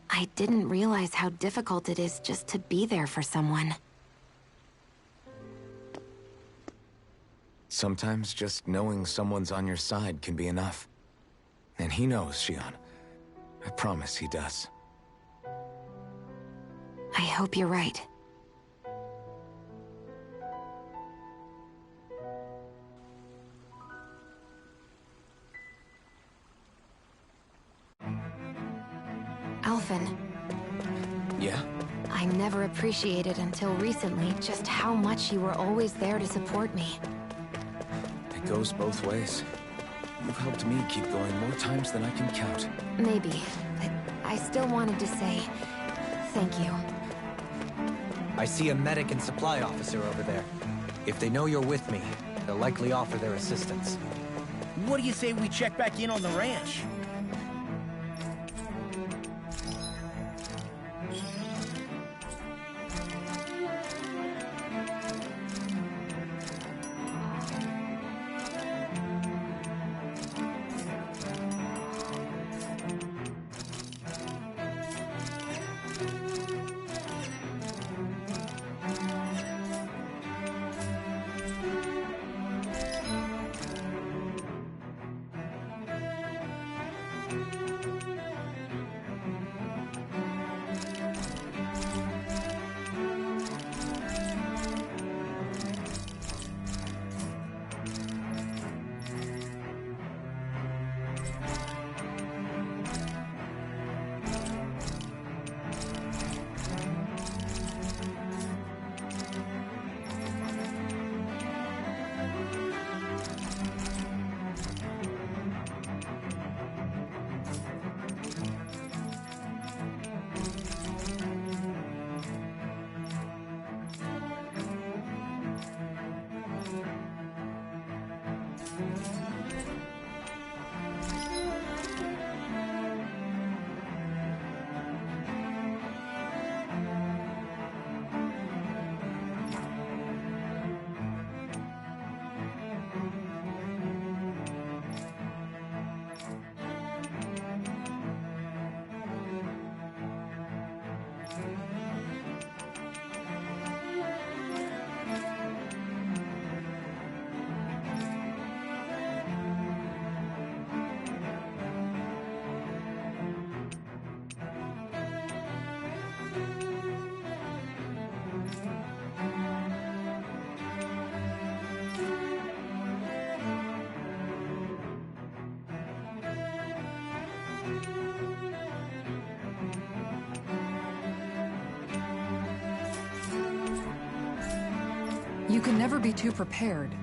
I didn't realize how difficult it is just to be there for someone. Sometimes just knowing someone's on your side can be enough. And he knows, Shion. I promise he does. I hope you're right. often. Yeah? I never appreciated until recently just how much you were always there to support me. It goes both ways. You've helped me keep going more times than I can count. Maybe, but I still wanted to say thank you. I see a medic and supply officer over there. If they know you're with me, they'll likely offer their assistance. What do you say we check back in on the ranch? You can never be too prepared.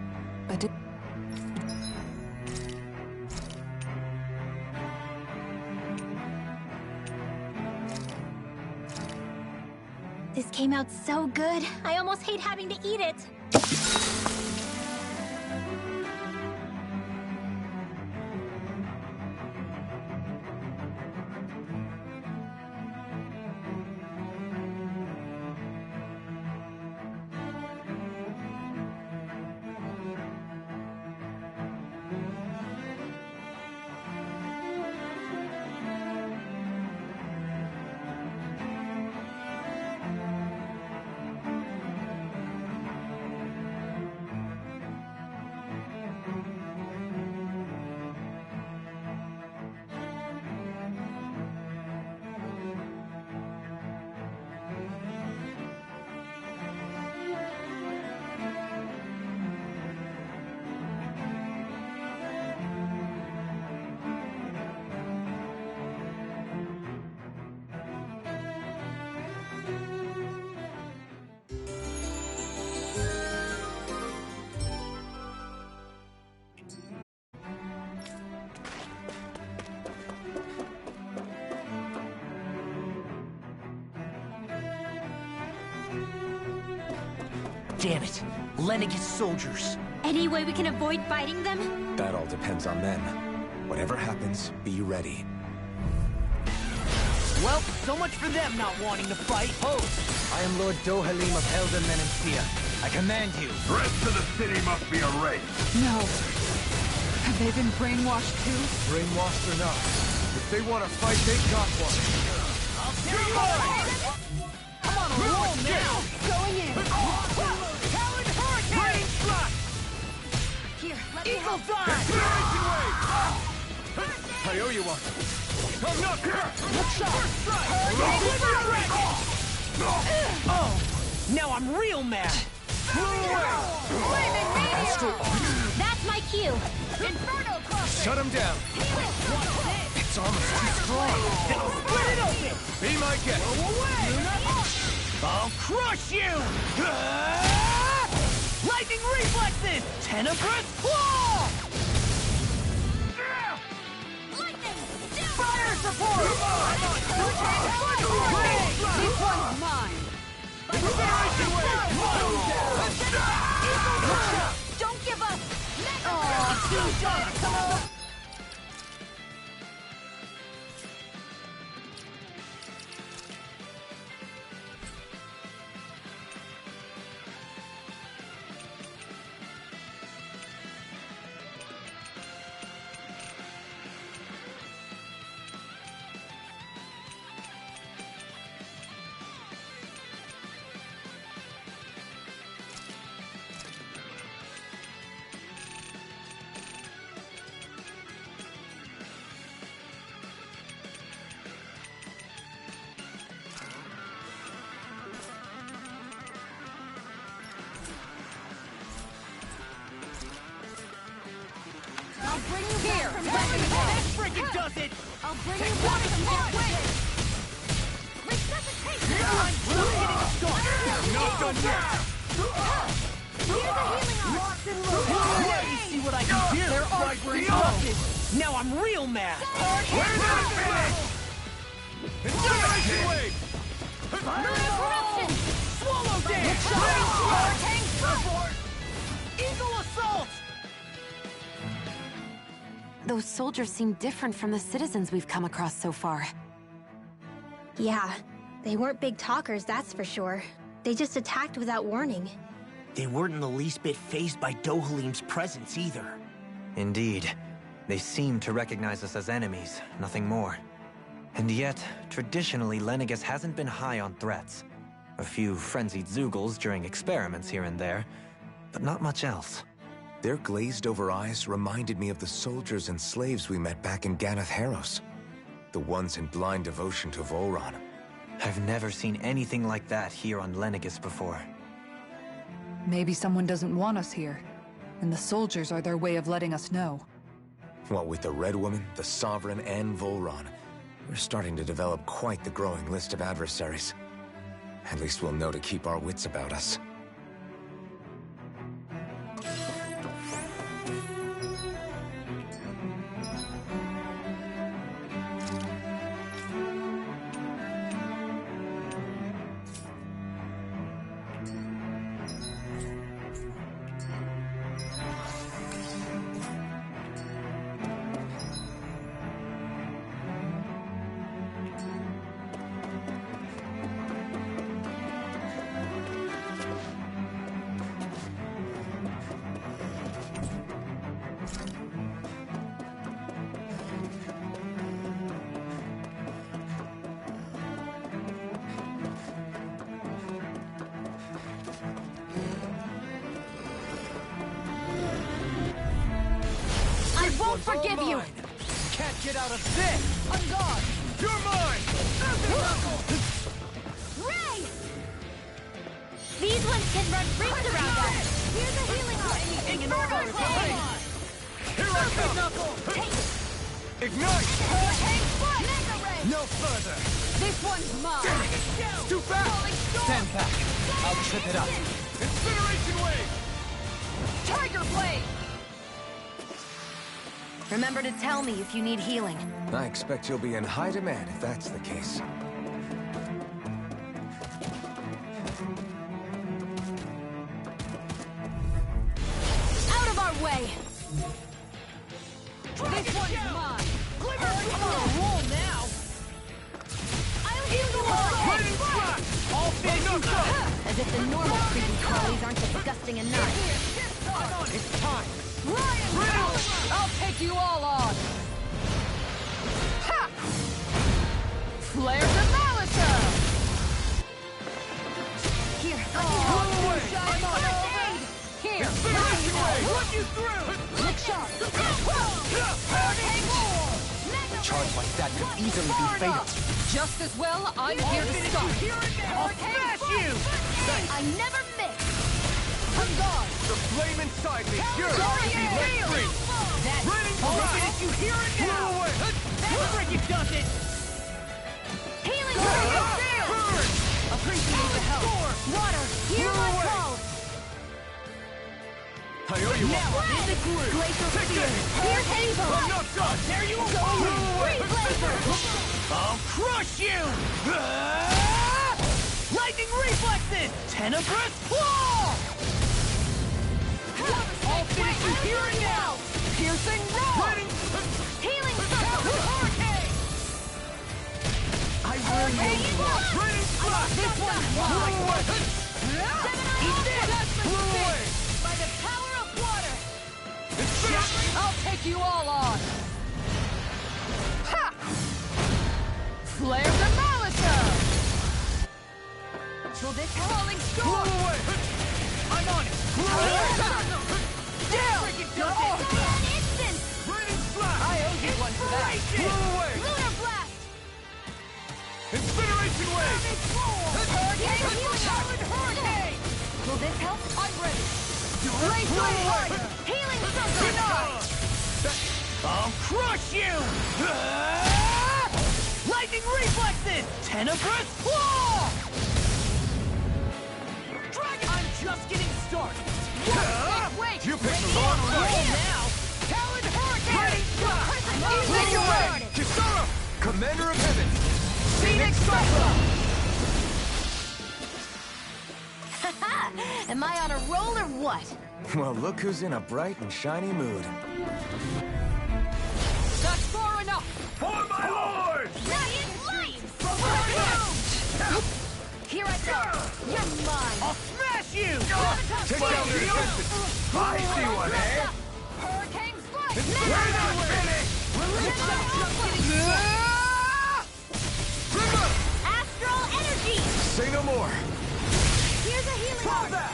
This came out so good. I almost hate having to eat it. Damn it. Lennigus soldiers. Any way we can avoid fighting them? That all depends on them. Whatever happens, be ready. Well, so much for them not wanting to fight. Host! I am Lord Dohalim of Helden Menancia. I command you. The rest of the city must be erased. No. Have they been brainwashed too? Brainwashed or not, if they want to fight, they got one. I'll tear you apart! I'm on a roll now! Going in! Talon Hurricane! Here, let me Eagle help. Dive! I owe you one. Come knock here! Look sharp! Oh! Now I'm real mad! That's my cue! Shut him down. This armor's too strong. Split it open! Be my guest. Go away! I'll crush you! Lightning reflexes! Tenebrous claw! Lightning! Fire support! This one's mine! Don't give up! I'll bring you here! That freaking does it! I'll bring you back from that way! Resuscitation! I'm just getting started! Not done yet! Here's a healing arm! Now you see what I can do! Their arts were interrupted! Now I'm real mad! We're not finished! Incineration wave! Corruption! Swallow dance! Hurricane Eagle assault! Those soldiers seem different from the citizens we've come across so far. Yeah, they weren't big talkers, that's for sure. They just attacked without warning. They weren't in the least bit fazed by Dohalim's presence either. Indeed. They seem to recognize us as enemies, nothing more. And yet, traditionally, Lenegis hasn't been high on threats. A few frenzied Zeugles during experiments here and there, but not much else. Their glazed-over eyes reminded me of the soldiers and slaves we met back in Ganath Haros. The ones in blind devotion to Volron. I've never seen anything like that here on Lenegis before. Maybe someone doesn't want us here, and the soldiers are their way of letting us know. What with the Red Woman, the Sovereign, and Volron, we're starting to develop quite the growing list of adversaries. At least we'll know to keep our wits about us. won't forgive you! Can't get out of this! On guard! You're mine! Ray! These ones can run rings around us! Here's a healing arm! Anything in order to play! Here I come! Ignite! Mega Ray! No further! This one's mine! Too fast! Stand back! I'll trip it up! Incineration wave! Tiger Blade! Remember to tell me if you need healing. I expect you'll be in high demand if that's the case. Out of our way! This one's mine! I'm on a roll now! I'll heal you all! Lightning strike! All finished up! As if the normal creepy crawlies aren't disgusting enough. I'm on! It's time! Ryan! I'll take you all on! Ha! Flare to Malisa! Here, I'm on it! Here! Incineration wave! Run you through! Lick shot! Charge like that could easily be fatal. Just as well, I'm here to stop. I'll smash you! I never miss! On guard! The flame inside me! You're let free! Raining fire! Did you hear it now? Away! Freaking does it! Healing Burn! Appreciate the help. Water, hear my call. I owe you one. In the group. Glacial Spear. Here's Hazel. I'm not done! There you go! Free Blazer. I'll crush you! Lightning reflexes! Tenebrous claw! I'll finish you here and now! Piercing roll. Healing circle. Hurricane! I really know you want. Raining strike! This one's mine. Eat this! Blew away! By the power of water. I'll take you all on! Ha! Flare Demolisher. Will this falling Blew storm? away! I'm on it! Blew away! Down. Freaking does it! An instant. Raining strike! I owe you one for that. Blew away! Lunar blast. Incineration wave! Hurricane. Will this help? I'm ready! Blaze fire. Healing circle. I'll crush you! Lightning reflexes! Tenebrous claw! Dragon! I'm just getting started! Wait. You picked the wrong one! Now! Talon Hurricane! Take your way! Kisara! Commander of Heaven! Phoenix Cyclone! Am I on a roll or what? Well, look who's in a bright and shiny mood. That's far enough! For my lord! Giant light! Here I go! You're mine! I'll smash you! Take down their defenses! I see one, eh? Hurricane strike! We're not finished! Astral energy! Say no more. Here's a healing Combat!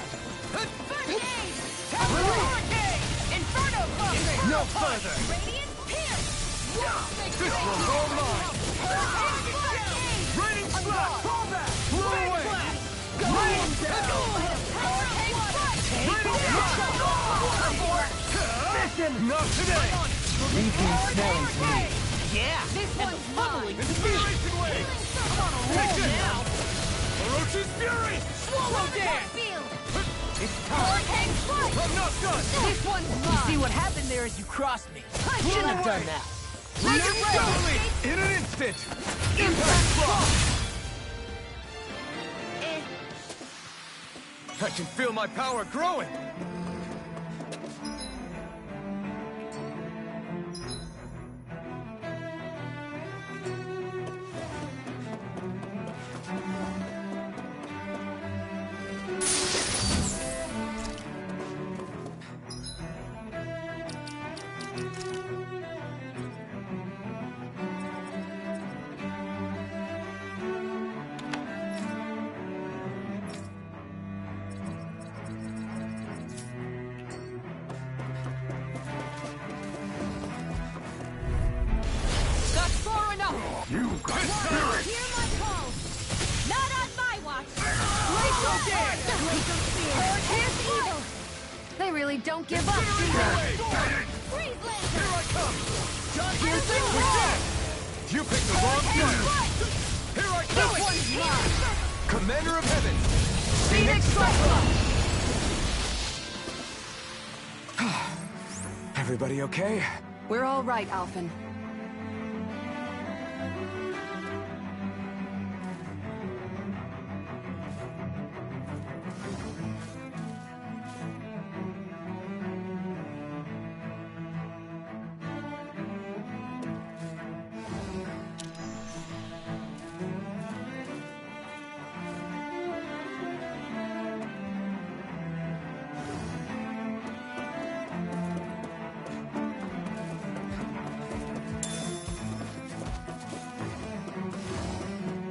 Grenade! Hurricane! Inferno Cluster! No further! Radiant Pierce! This one's all mine! Raining Slash! Combat! Blow away! Raining Not today! Leave me smelling to me. Yeah! This one's mine! Incineration wave! I'm on a roll now! Orochi's Fury! Swallow dance! Field! It's time! Hurricane strike! I'm not done! This one's mine! See, what happened there is you crossed me. I shouldn't have done that. In an instant! Impact block! I can feel my power growing! You got spirit! Hear my call! Not on my watch! Glacial dance! Here's evil! They really don't give up, do they? Freeze laser! Here I come! John Piercing You picked the wrong one! Here I come! This one's mine! Commander of Heaven! Phoenix Cyclone! Everybody okay? We're all right, Alphen.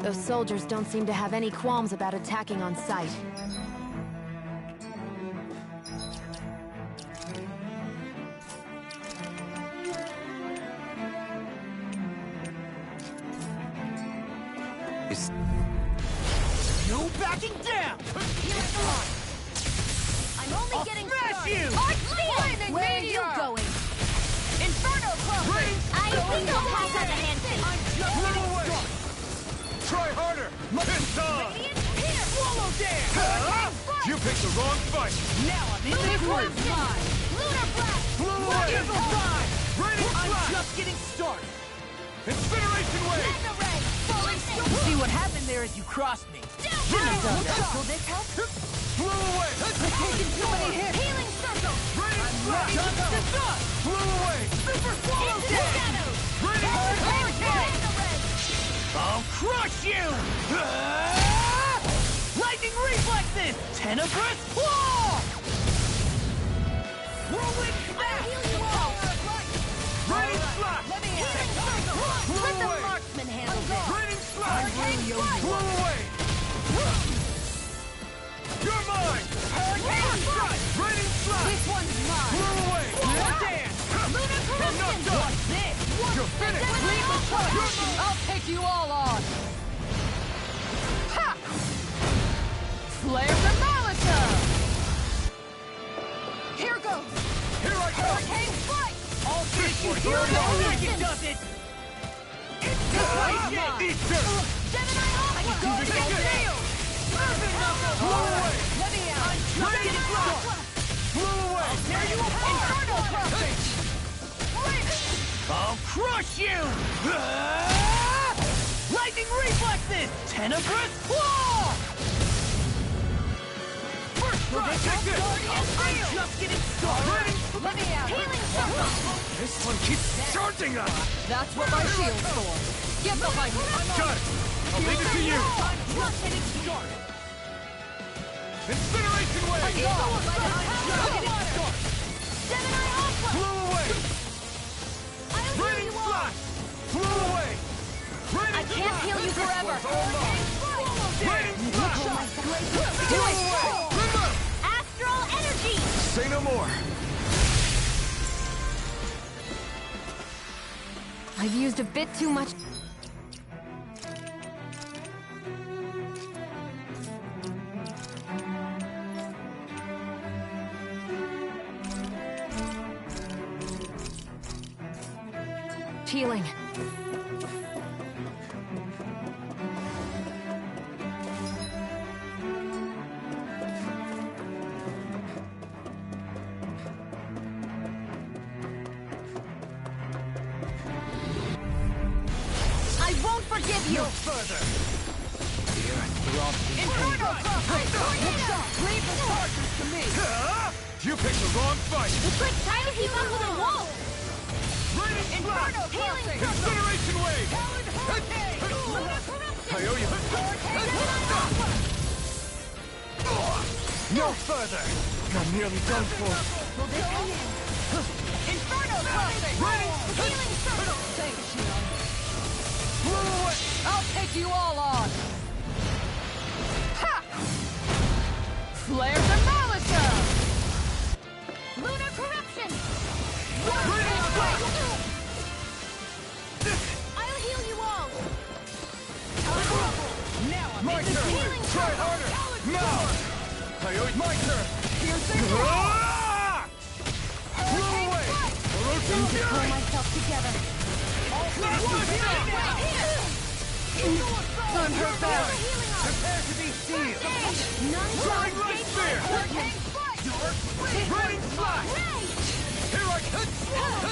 Those soldiers don't seem to have any qualms about attacking on sight. No backing down! I'm only I'll getting smash started! you! Flaming Where are meteor! you going? Inferno Cluster! I think I'll pass on the handshake. I'm just getting started. Try harder. Pissed off. Swallow dance. You picked the wrong fight. Now I'm in the groove. Lunar blast. Flew away. Raining I'm blast. just getting started. Incineration wave. Mega ray. Falling stone. See what happened there as you crossed me. Will this help? Flew away. Taking too many hits. Healing circle. Raining blast. Flew away. Super swallow Into the shadows. Raining hurricane. Mega ray. I'll crush you! Lightning reflexes! Tenebrous claw! Whirlwind I'll heal you all. Raining slash. Let me in. Let the marksman handle this. Raining slash. Flew away. You're mine. Hurricane strike. Raining slash. This one's mine. Flew away. Swallow Dance. Lunar I'm not corruption. done. What's this? You're finished. Leave the touch. I'll take you all on! Ha! Flare the Malika! Here goes! Here I come. Hurricane strike. I'll This finish you one's here yours. and like it does it! Eat dirt. Gemini Aqua. Do the deal. Flew away. Let me out. Raining slash. Flew away. Tear you apart! Inferno perfect. I'll crush you! Lightning reflexes! Tenebrous claw! First strike. Take this. I'm just getting started! Let me out. Healing circle. This one keeps charging us. That's what my shield's for! Get behind me! Got it. I'll leave it to you. I'm just getting started! Incineration wave. Gemini Aqua. Flew away. I'll heal Raining you all. slash. Flew away. Raining I can't heal you forever. Raining slash. Flew away. Remember. Astral energy. Say no more. I've used a bit too much. Healing. I won't forgive you. Further. Inferno tornado. Leave the charges to me. You picked the wrong fight. It's like trying to keep up with a wolf. Raining Inferno slash. healing Incineration wave. I owe you. No further. I'm nearly done for. Inferno perfect. Healing circle. Thanks, Shion. Flew away. I'll take you all on! Ha! Flare the Malika! Lunar corruption. Raining slash. I'll heal you all. Now I'm My in the turn. healing Try harder. Now. I owe you. My turn. Here's the Ah! Flew away. Orochi's Pull fury. myself together. Thunder Barrel! Prepare to be sealed. Soaring light spear. Raining slash. Here I come.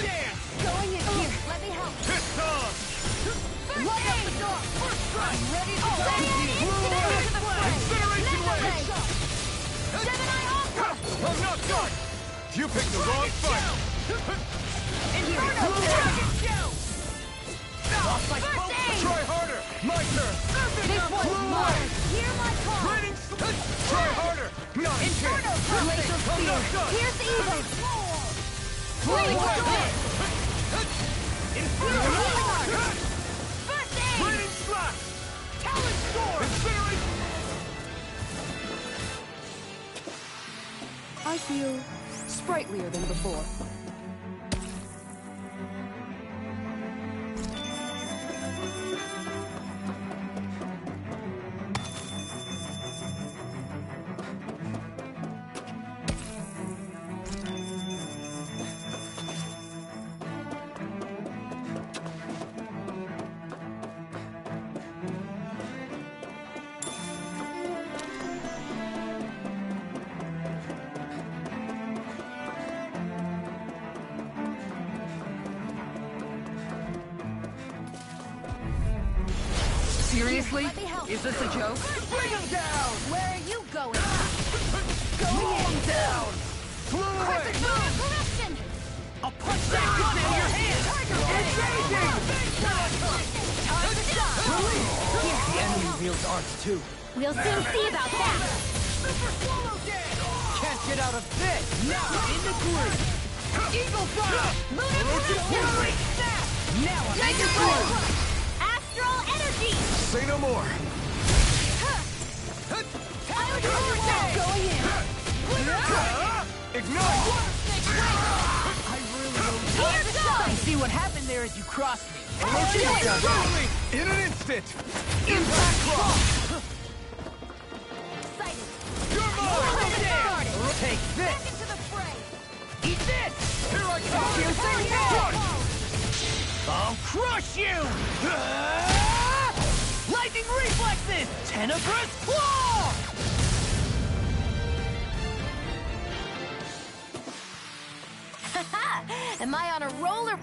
Dance. Going in here. Let me help. Pissed off. Light up the door. First strike. Ready to go. Flew away. Incineration wave. Gemini Aqua. I'm not done. You picked the wrong fight. Inferno dragon. Lost my First focus. aid. Try harder. My turn. This Flew one's away. mine. Hear my call. Raining slash. Try harder. Not a Inferno chance. perfect. I'm not done. Here's the evil. Flew away. First aid. Raining slash. Talon sword. Incineration. I feel sprightlier than before. Seriously? Is this a joke? Bring him down! Where are you going? Blow him down! Flew away! Correction! I'll punch that gun out of your hand! The enemy wields arts too. We'll soon see about that. Can't get out of this! Now in the group! Eagle fire! Now I'm in the group! Astral energy! Say no more. Going in! Ignite! I see what happened there as you crossed me. In an instant! Impact rock! You're mine! Take this! Eat this! Here I come! I'll crush you! Lightning reflexes! Tenebrous claw! Am I on a roller?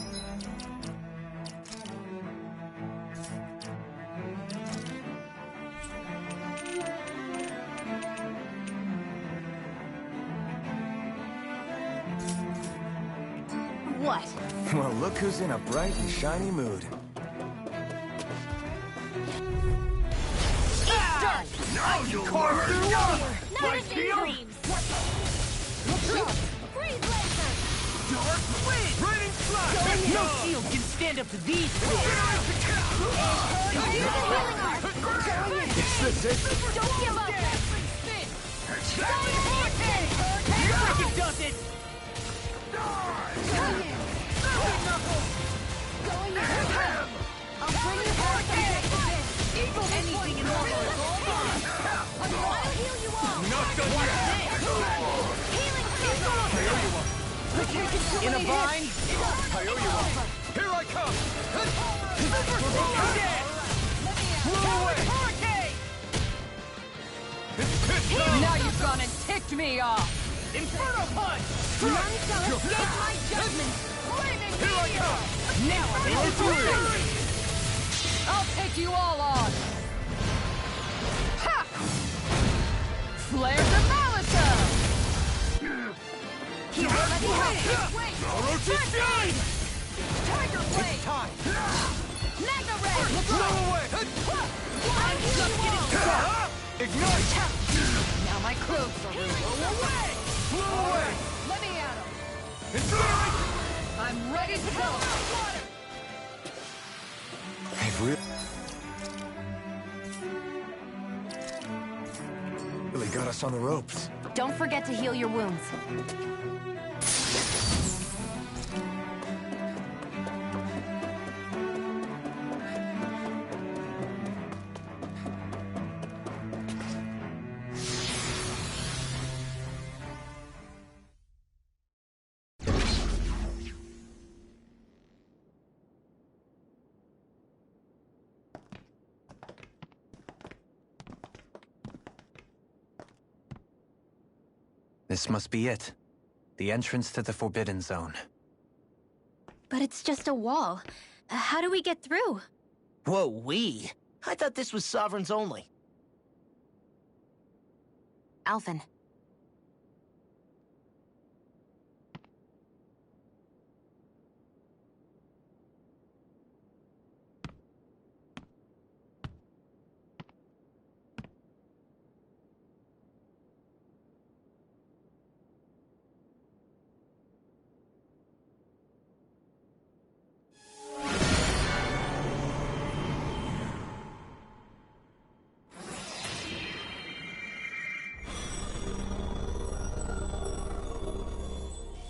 What? Well, look who's in a bright and shiny mood. Now you carve through water! Notice in dreams! Freeze laser! Dark wind! Raining flash! No shield can stand up to these things! It's the it. Don't give up! It does it! I'll bring you back. Anything in love is all mine! I'll heal you all. Not done yet! Healing field. In a bind? Here I come! Blew away! Now you've gone and ticked me off! Inferno punch! None shall escape my judgment. Here I come! Now I'm in the group! I'll take you all on! Ha! Flare the Malika! Here, let me help. Wait. Orochi-chan! Tiger blade. It's time! Mega ray. Blow away! I'm just getting started. Ignite! Now my clothes are ruined. Blow away! Let me at him! Incinerate! I'm ready to go! They've really got us on the ropes. Don't forget to heal your wounds. This must be it. The entrance to the Forbidden Zone. But it's just a wall. How do we get through? Whoa, we? I thought this was Sovereigns only. Alphen.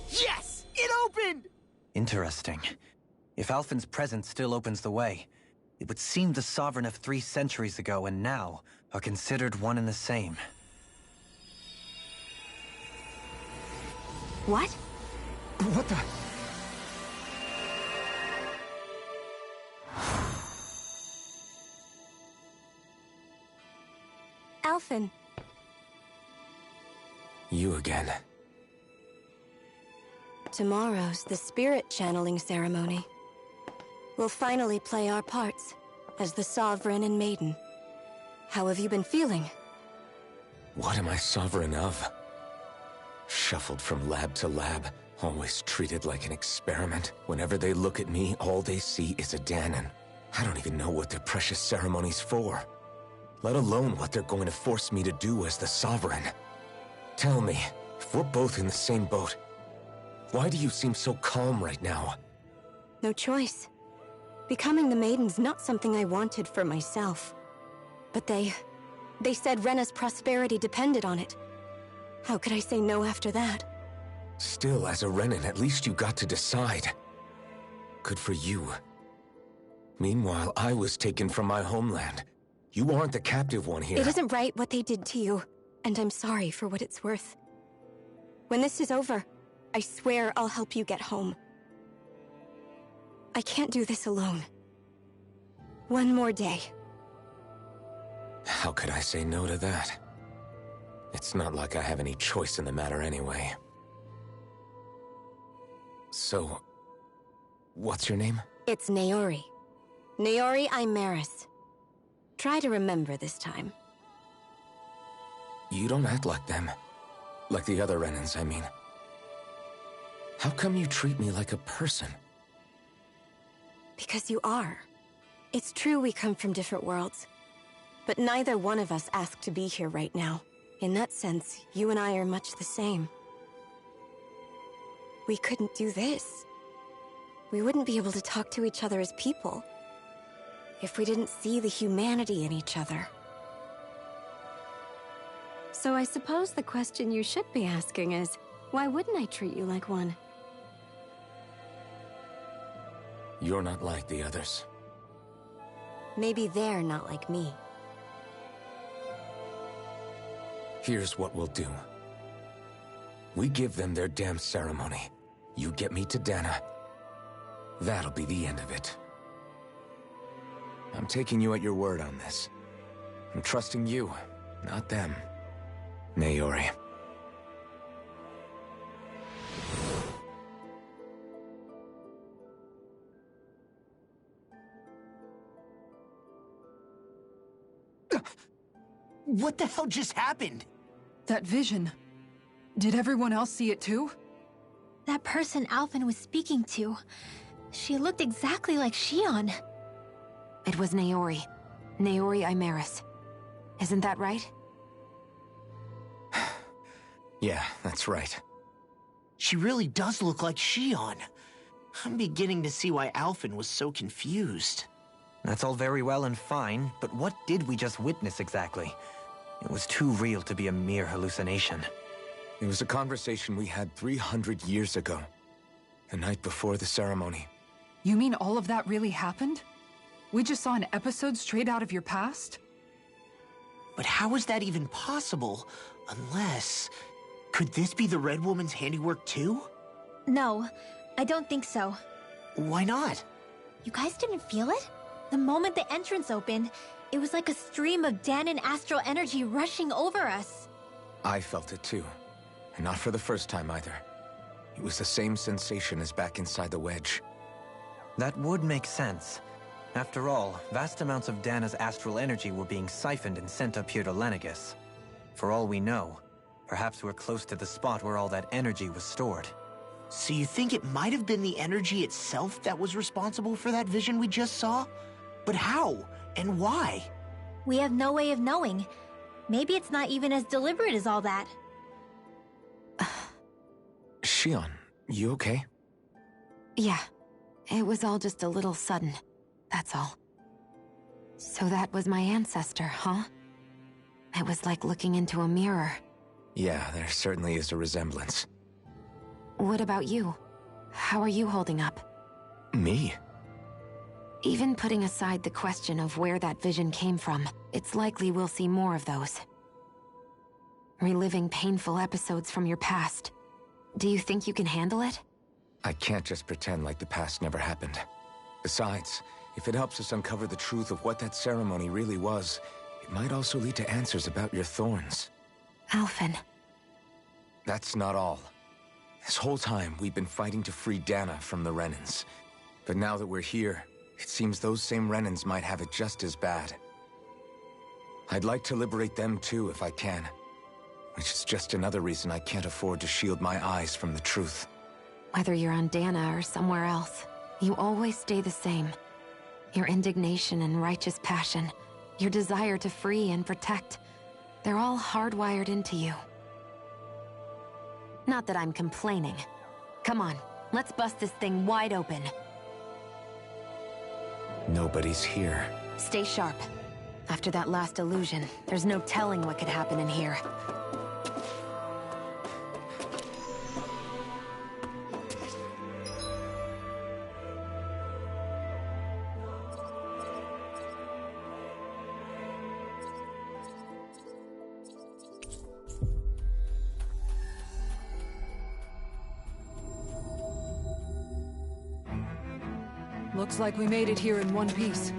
Yes! It opened! Interesting. If Alphen's presence still opens the way, it would seem the Sovereign of 3 centuries ago and now are considered one and the same. What? What the? Alphen. You again. Tomorrow's the spirit channeling ceremony. We'll finally play our parts. as the Sovereign and Maiden. How have you been feeling? What am I sovereign of? Shuffled from lab to lab, always treated like an experiment. Whenever they look at me, all they see is a Danon. I don't even know what their precious ceremony's for, let alone what they're going to force me to do as the Sovereign. Tell me, if we're both in the same boat, why do you seem so calm right now? No choice. Becoming the Maiden's not something I wanted for myself. But they said Rena's prosperity depended on it. How could I say no after that? Still, as a Renan, at least you got to decide. Good for you. Meanwhile, I was taken from my homeland. You aren't the captive one here. It isn't right what they did to you, and I'm sorry for what it's worth. When this is over, I swear I'll help you get home. I can't do this alone. One more day. How could I say no to that? It's not like I have any choice in the matter anyway. So, what's your name? It's Naori. Naori Imaris. Try to remember this time. You don't act like them. Like the other Renans, I mean. How come you treat me like a person? Because you are. It's true we come from different worlds. But neither one of us asked to be here right now. In that sense, you and I are much the same. We couldn't do this. We wouldn't be able to talk to each other as people if we didn't see the humanity in each other. So I suppose the question you should be asking is, why wouldn't I treat you like one? You're not like the others. Maybe they're not like me. Here's what we'll do. We give them their damn ceremony. You get me to Dana. That'll be the end of it. I'm taking you at your word on this. I'm trusting you, not them. Naori. What the hell just happened? That vision. Did everyone else see it too? That person Alphen was speaking to, she looked exactly like Shion. It was Naori. Naori Imaris. Isn't that right? Yeah, that's right. She really does look like Shion. I'm beginning to see why Alphen was so confused. That's all very well and fine, but what did we just witness exactly? It was too real to be a mere hallucination. It was a conversation we had 300 years ago. The night before the ceremony. You mean all of that really happened? We just saw an episode straight out of your past? But how is that even possible? Unless... Could this be the Red Woman's handiwork too? No, I don't think so. Why not? You guys didn't feel it? The moment the entrance opened, it was like a stream of Danon astral energy rushing over us. I felt it too. And not for the first time either. It was the same sensation as back inside the wedge. That would make sense. After all, vast amounts of Dana's astral energy were being siphoned and sent up here to Lenegus. For all we know, perhaps we're close to the spot where all that energy was stored. So you think it might have been the energy itself that was responsible for that vision we just saw? But how? And why? We have no way of knowing. Maybe it's not even as deliberate as all that. Shion, you okay? Yeah. It was all just a little sudden. That's all. So that was my ancestor, huh? It was like looking into a mirror. Yeah, there certainly is a resemblance. What about you? How are you holding up? Me? Even putting aside the question of where that vision came from, it's likely we'll see more of those. Reliving painful episodes from your past. Do you think you can handle it? I can't just pretend like the past never happened. Besides, if it helps us uncover the truth of what that ceremony really was, it might also lead to answers about your thorns. Alphen. That's not all. This whole time, we've been fighting to free Dana from the Renans. But now that we're here, It seems those same Renans might have it just as bad. I'd like to liberate them too if I can. Which is just another reason I can't afford to shield my eyes from the truth. Whether you're on Dana or somewhere else, you always stay the same. Your indignation and righteous passion, your desire to free and protect, they're all hardwired into you. Not that I'm complaining. Come on, let's bust this thing wide open. Nobody's here. Stay sharp. After that last illusion, there's no telling what could happen in here. Looks like we made it here in one piece.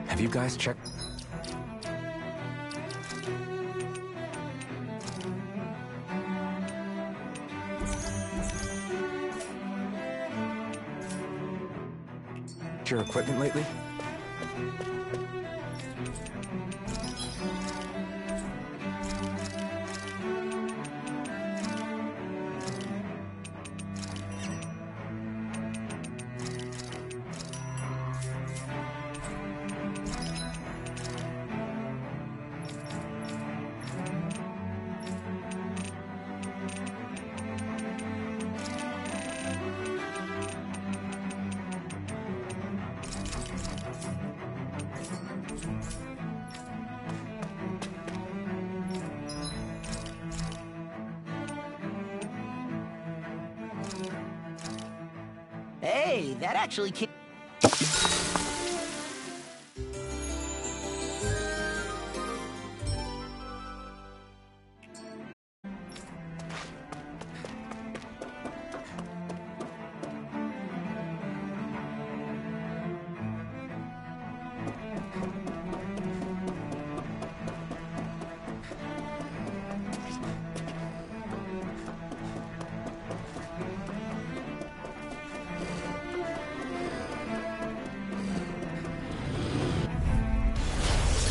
Have you guys checked? Your equipment lately? Hey, that actually came...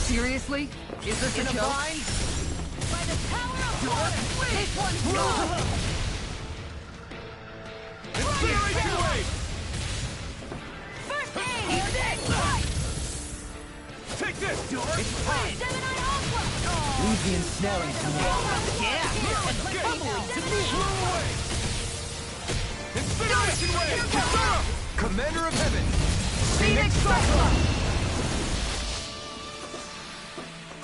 Seriously? Is this a joke? By the power of water! This one's gone! Incinerate! First aid! Take this! It's time! Leave the ensnaring to me. Yeah, and the pummeling to me. Incineration Wave! Commander of Heaven! Phoenix Cyclone!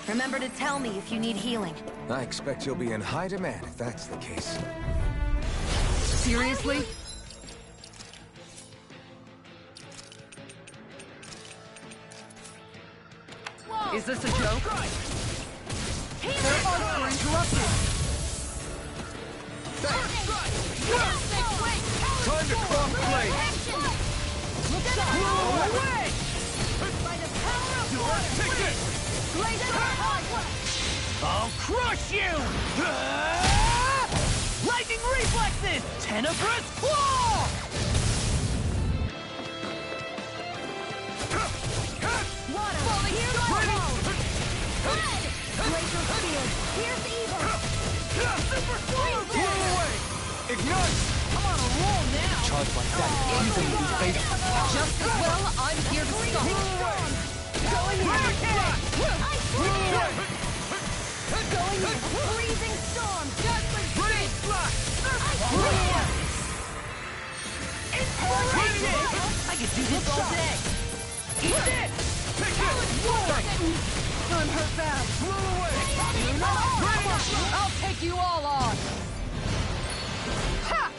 Remember to tell me if you need healing. I expect you'll be in high demand if that's the case. Seriously? Is this a joke? Their arcs were interrupted. Time to cross blade! Away! Take this! I'll crush you! Lightning reflexes! Tenebrous claw! Ignite! I'm on a roll now! Charge like that is easily be fatal. Just as well, I'm here to stop. Going in! Going in. Freezing storm. Deadly Ready! Flash! Inspiration! I could do this all day! Eat this! Take this! I'm hurt bad. Blow away! I'll take you all on. Ha!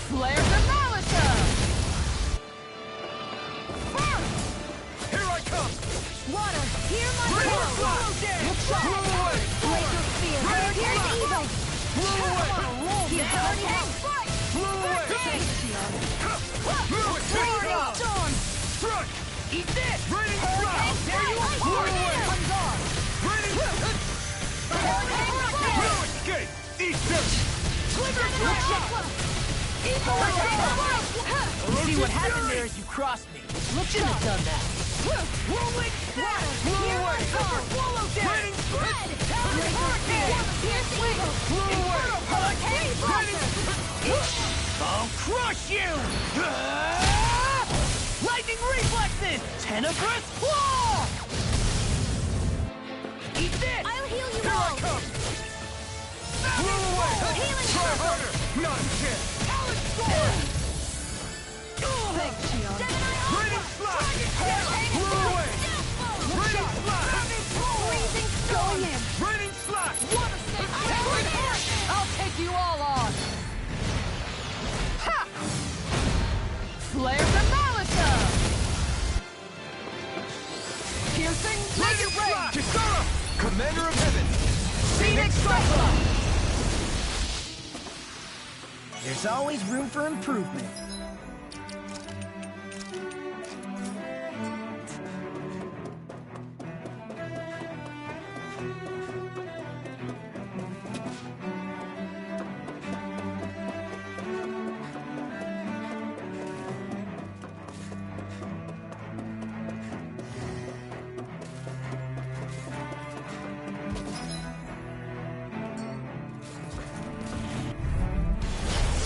Flare the Malika! Here I come! Water, hear my Ready call! for flash! Blow away! Laser spear, here's evil! Blow away! Here's burning! Blow away! Freezing storm! Strike! Eat this! Raining flash! There you are! Blow away! Comes on! Raining no escape! Eat this! See what happened there as you crossed me. Shouldn't have done that. Rolling flash! Blow away! Swallow down! Raining Red! I'll crush you! Lightning reflexes! Tenebrous claw! Eat this! I'll heal you Here all! I come! Blow away! Try harder! Not a chance! Raining flash! Blow away! Raining flash! Going in! Raining flash! I'll take you all on! Ha! Flare the Malika! Piercing, make it rain! Kisara! Commander of Heaven! Phoenix Cyclone! There's always room for improvement.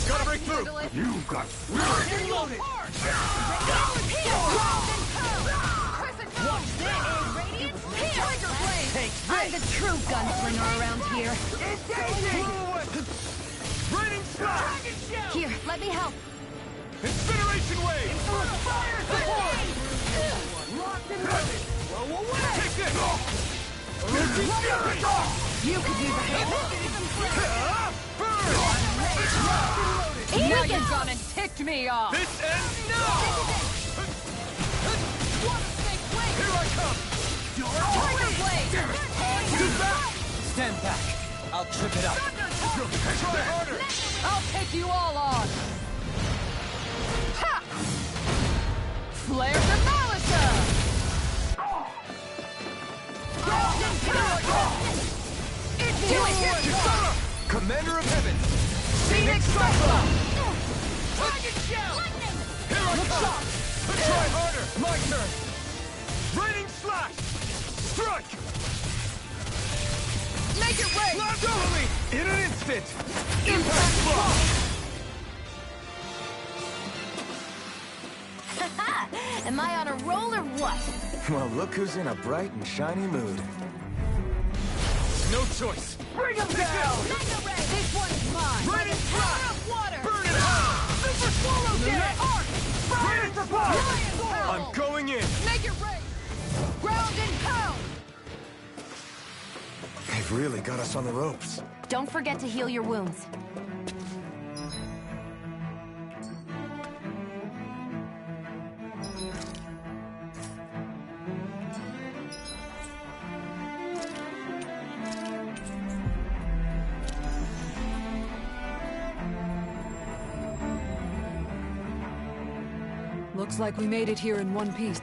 Gotta break through! You've got spirit! Loaded! I'm the true gunslinger around here. Raining flash! Here, let me help. Incineration wave! Take this! You could use a hand. Burn! Now you've gone and ticked me off. This ends now! Here I come! Tiger blade. Get back! Stand back. I'll trip it up. Try harder! I'll take you all on. Ha! Flare the Malika. Do it! Kisara! Commander of Heaven! Phoenix Cyclone! Dragon Shell! Here I come! Try harder! My turn! Raining Slash! Strike! Make it rain! Follow me! In an instant! Impact block! Am I on a roll or what? Well, look who's in a bright and shiny mood. No choice. Bring him down! Mega Ray! This one's mine! Ready, Power of water! Burn it out! Super Swallow Dance! Arc! Ready for power! Lion Swirl! I'm going in. Make it rain! Ground and pound! They've really got us on the ropes. Don't forget to heal your wounds. Looks like we made it here in one piece.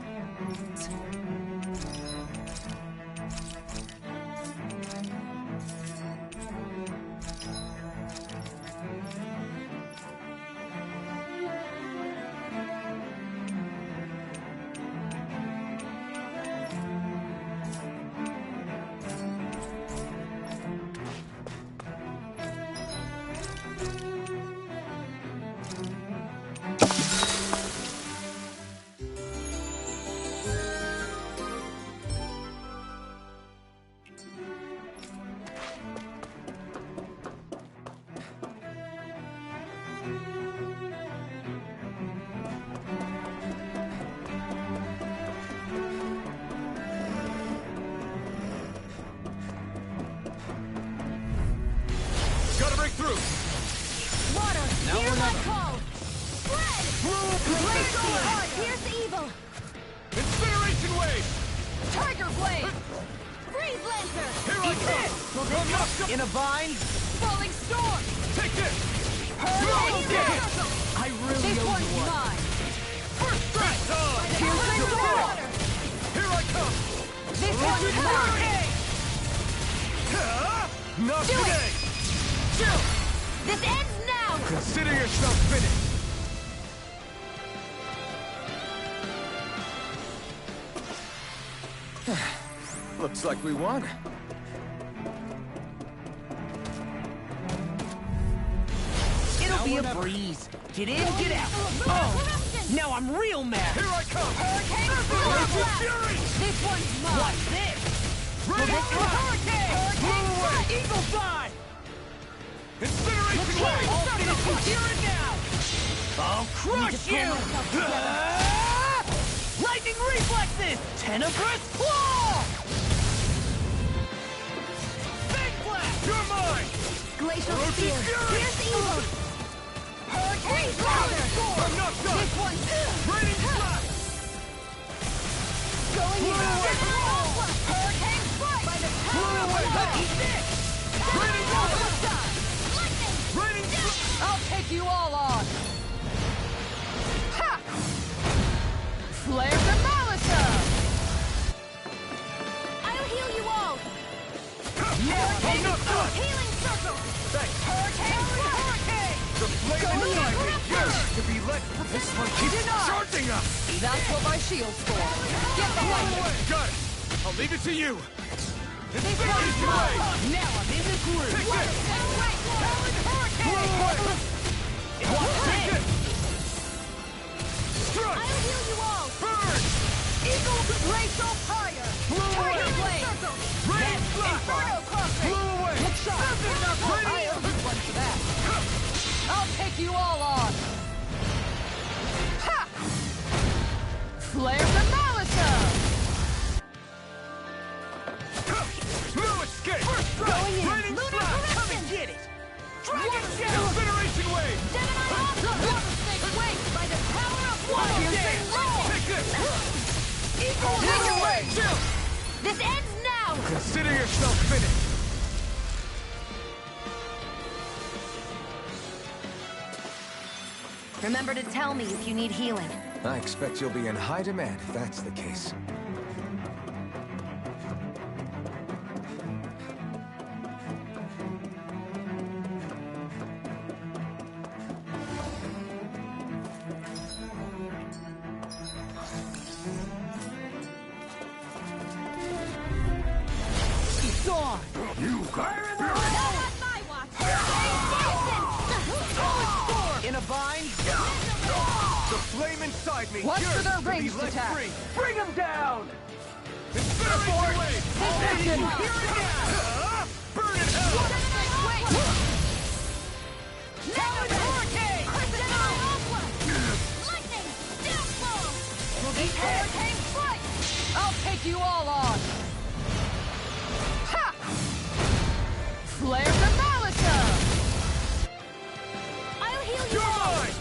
Gotta break through. Water! Now Hear or my never. call! Spread! Blaze sword! Here's evil! Incineration wave. Tiger blade! Freeze lancer! Here I come. In a vine? Falling storm! Take this. Hurricane Okay. circle! I really This owe you one's one. mine! First strike. Here's the water! Here I come. This one's mine! Not Do it. today. Chill! This ends now! Consider yourself finished. Looks like we won. It'll be a breeze. Get in, get out. Oh, now I'm real mad. Here I come. Hurricane Fury. This one's mine! What's this? Ready. Hurricane! Hurricane! Eagle fly! Incineration wave. I'll finish you here and now. I'll crush you! Ah! Lightning reflexes! Tenebrous claw! Big blast! You're mine. Glacial Roach spear! fury. Here's evil! Hurricane louder! I'm not done. This one's Raining blast. going in! Hurricane strike! By the power of water! Eat this. Raining blast. Raining blast. I'll take you all on! Ha! Flare Demolisher! I'll heal you all! I'm not done. Healing circle! Thanks. Hurricane! Hurricane! The flame inside me yearns to be let. This one keeps Denied. charging us. That's what my shield's for! Get behind me! Got it. I'll leave it to you. This Incineration one's wave. mine! Now I'm in the groove. Take this. Hurricane! What's Take this? this. Strike. I'll heal you all! Burn. Eagle Glacial Fire! Tiger Blade! Raining blast. Inferno Crossing! Blew away. Look sharp! I owe you one for that! I'll take you all on! Ha! Flare Demolisher! No escape. Going in! Raining Lunar blast. Come and get it. Dragon Shell! Incineration wave. Water Snake Wake by the power of water! Piercing roll. Take this. Eagle Take away. Chill! This ends now! Consider yourself finished. Remember to tell me if you need healing. I expect you'll be in high demand if that's the case. It's on. You got In a vine? The flame inside Beside me. Watch Yours for their to be ranged let attack. free. Bring him down! Incineration wave! Position. Here it is! Burn in hell! Talon Hurricane! Lightning! Downfall! Hurricane Strike! I'll take you all on! Ha! Flare the Malisa! I'll heal you You're all! mine!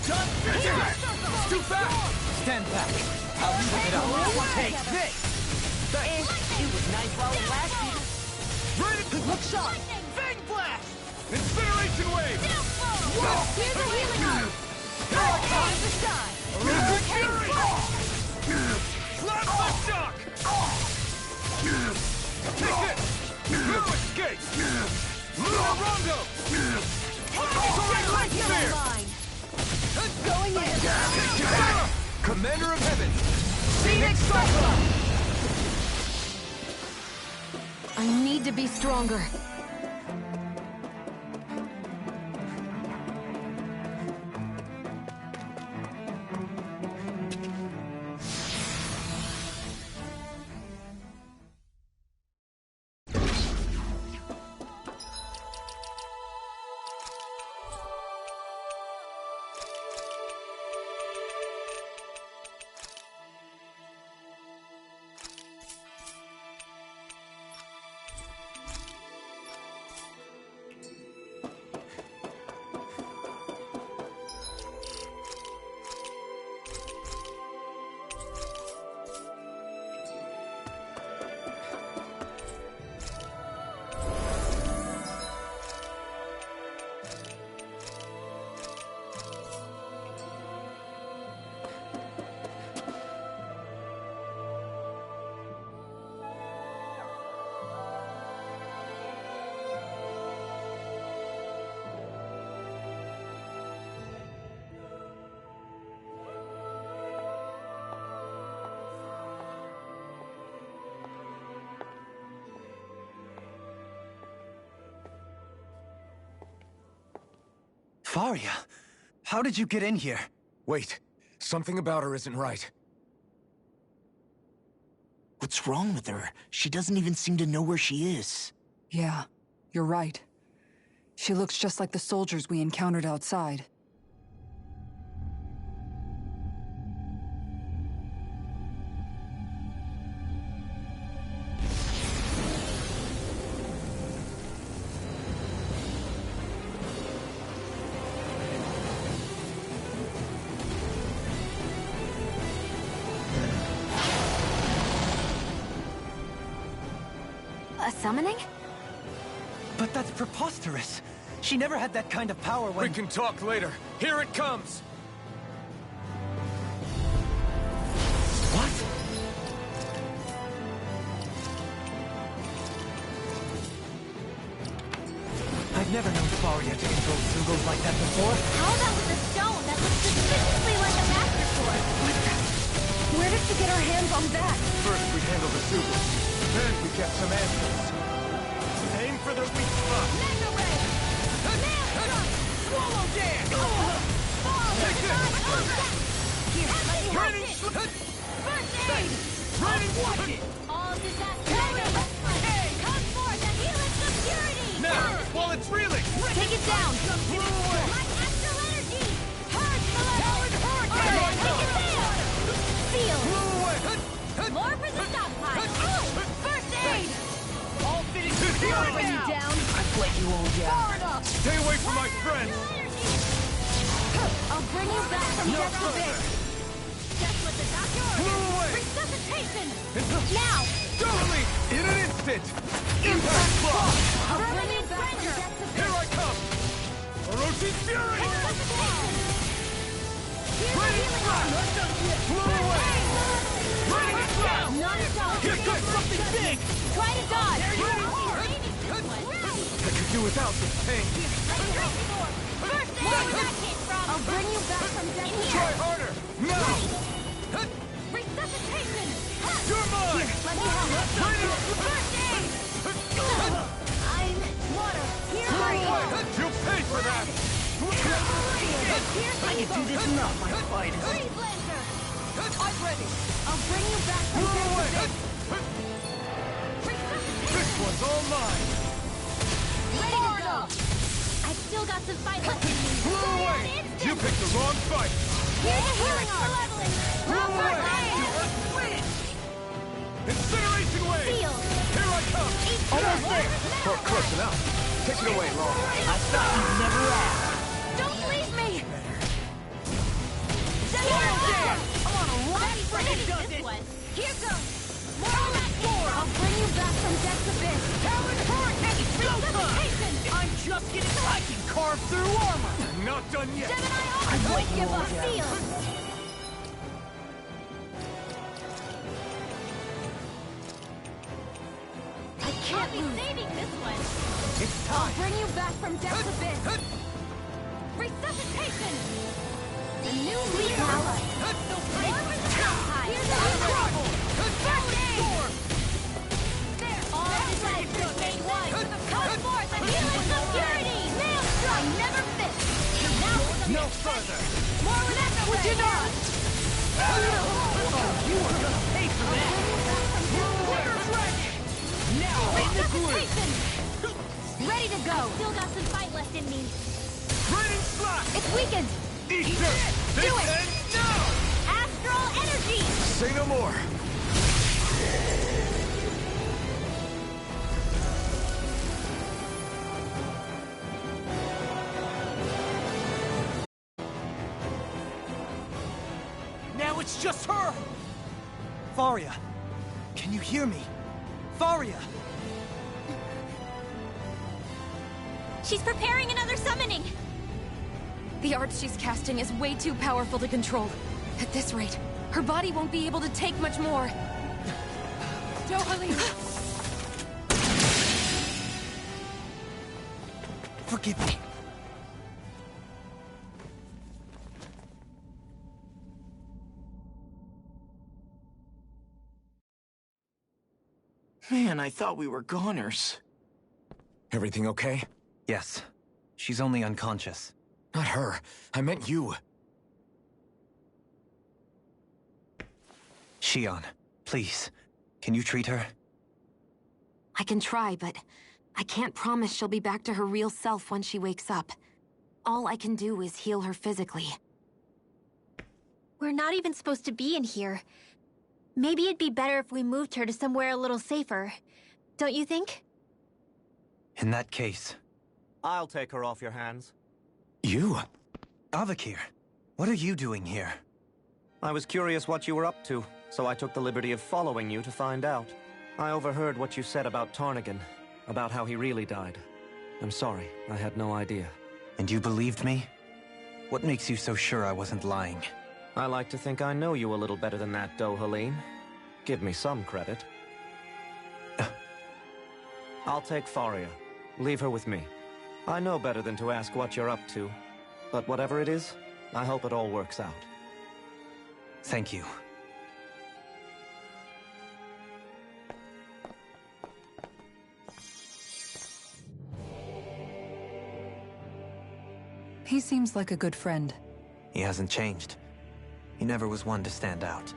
Done! It's too fast! Stand back. I'll leave it up. Take this! It was nice while it lasted. Ready? Look sharp! Fang Blast! Incineration wave! Downfall! Here's a healing arm! Time to shine! Hurricane Plasma shock! Take it! No escape! Luna Rondo! Soaring light sphere! Going in! Commander of Heaven! Phoenix Cyclone! I need to be stronger. Faria, how did you get in here? Wait, something about her isn't right. What's wrong with her? She doesn't even seem to know where she is. Yeah, you're right. She looks just like the soldiers we encountered outside. A summoning? But that's preposterous. She never had that kind of power when... We can talk later. Here it comes! What? I've never known Faria to control symbols like that before. How about with a stone that looks suspiciously like a master sword? Where did she get her hands on that? First we handle the super. Then we get some answers. Aim for the weak spot. Mega Ray! Swallow dance! Take this! Here, let me help Raining it! slip! First aid! Raining slip! All disaster come forth and heal its obscurity! Now, while it's reeling! Take it down! Blew away! My astral energy! Purge the Talon Hurricane! Take it there! Feel! Blew away! More for the stockpile! First aid! All fitting secure now! down! I've let you all down. Far enough! Stay away from my friends! I'll bring you back from No death to further. bit! Just what the doctor ordered! Blew away! Resuscitation! Now! Totally! In an instant! Impact block! I'll bring you back from death to bit! Here I come! Orochi's Fury! Resuscitation! Here's a Raining healing Blast! arm! Blew away! Raining Blast! Not a dog! Here comes something big! Try to dodge! I could do without this pain. I'll bring you back from death here! Try harder! Now! Resuscitation! You're mine! Let me help! First aid! I'm water! Here I Blew away! go! You'll pay for that! Here's my can't do this enough, my fight. Freeze, Lancer! I'm ready! I'll bring you back from death to this! This one's all mine! Ready to go! I've still got some fight left in me. Blew away! You picked the wrong fight! Here's a healing arm! Leveling! Blew away! Incineration wave! Seal! Here I come! Almost there! Oh, close enough. Take it away, Law. I thought you'd never ask. Don't leave me! I'm on a roll. That's Freaking does this it. one. Here goes! More on that door! I'll bring you back from death's abyss! Talon Hurricane! Go time! Resuscitation! I'm just getting I can carve through armor. Not done yet! Gemini I Armor! won't Don't give up! down. Seal! I can't be saving this one! It's time! Bring you back from death's abyss! Resuscitation! The new leader ally! More resistance! Here's a new trouble! First aid! There! All disasters made one! Come forth and heal in some purity! Maelstrom! I never miss! Now for the No further! more with that would you not? You are gonna pay for that. Now in the group. Ready to go! Still got some fight left in me. Raining slash! It's weakened! Eat this! Do This it! ends now! Astral energy! Say no more. Now it's just her. Faria, can you hear me? Faria. She's preparing another summoning! The art she's casting is way too powerful to control. At this rate, her body won't be able to take much more. Dohalim! Forgive me. Man, I thought we were goners. Everything okay? Yes. She's only unconscious. Not her. I meant you. Shion, please. Can you treat her? I can try, but I can't promise she'll be back to her real self when she wakes up. All I can do is heal her physically. We're not even supposed to be in here. Maybe it'd be better if we moved her to somewhere a little safer. Don't you think? In that case... I'll take her off your hands. You? Avakir, what are you doing here? I was curious what you were up to, so I took the liberty of following you to find out. I overheard what you said about Tarnigan, about how he really died. I'm sorry, I had no idea. And you believed me? What makes you so sure I wasn't lying? I like to think I know you a little better than that, Dohalim. Give me some credit. I'll take Faria. Leave her with me. I know better than to ask what you're up to. But whatever it is, I hope it all works out. Thank you. He seems like a good friend. He hasn't changed. He never was one to stand out.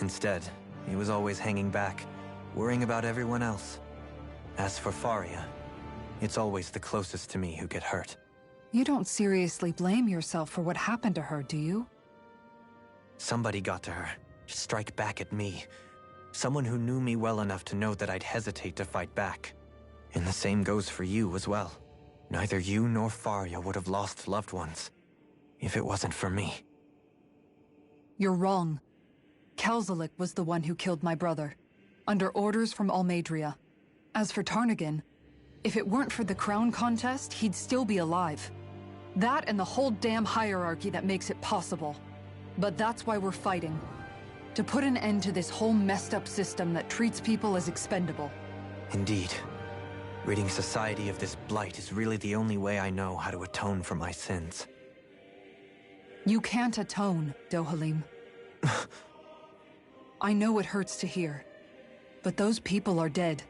Instead, he was always hanging back, worrying about everyone else. As for Faria, it's always the closest to me who get hurt. You don't seriously blame yourself for what happened to her, do you? Somebody got to her, to strike back at me. Someone who knew me well enough to know that I'd hesitate to fight back. And the same goes for you as well. Neither you nor Faria would have lost loved ones, if it wasn't for me. You're wrong. Kelzalik was the one who killed my brother, under orders from Almadria. As for Tarnigan, if it weren't for the crown contest, he'd still be alive. That and the whole damn hierarchy that makes it possible. But that's why we're fighting. To put an end to this whole messed up system that treats people as expendable. Indeed. Ridding society of this blight is really the only way I know how to atone for my sins. You can't atone, Dohalim. I know it hurts to hear, but those people are dead.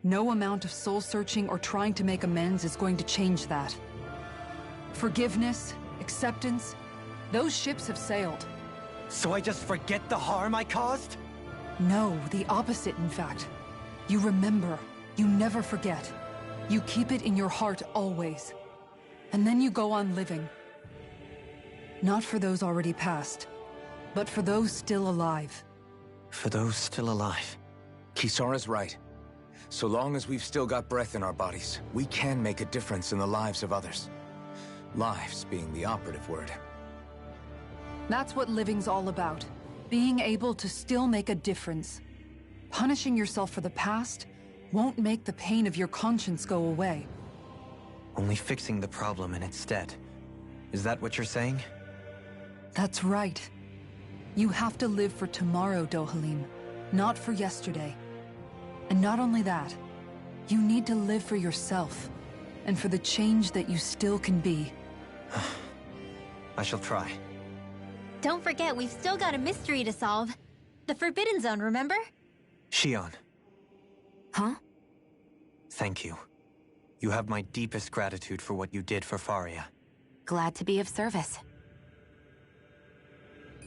No amount of soul-searching or trying to make amends is going to change that. Forgiveness, acceptance, Those ships have sailed. So I just forget the harm I caused? No, the opposite, in fact. You remember. You never forget. You keep it in your heart always. And then you go on living. Not for those already past, but for those still alive. For those still alive. Kisara's right. So long as we've still got breath in our bodies, we can make a difference in the lives of others. Lives being the operative word. That's what living's all about. Being able to still make a difference. Punishing yourself for the past won't make the pain of your conscience go away. Only fixing the problem in its stead. Is that what you're saying? That's right. You have to live for tomorrow, Dohalim, not for yesterday. And not only that, you need to live for yourself, and for the change that you still can be. I shall try. Don't forget, we've still got a mystery to solve. The Forbidden Zone, remember? Shion. Huh? Thank you. You have my deepest gratitude for what you did for Faria. Glad to be of service.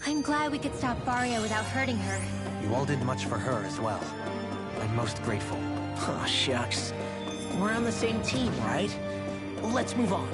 I'm glad we could stop Faria without hurting her. You all did much for her as well. I'm most grateful. Oh, shucks. We're on the same team, right? Let's move on.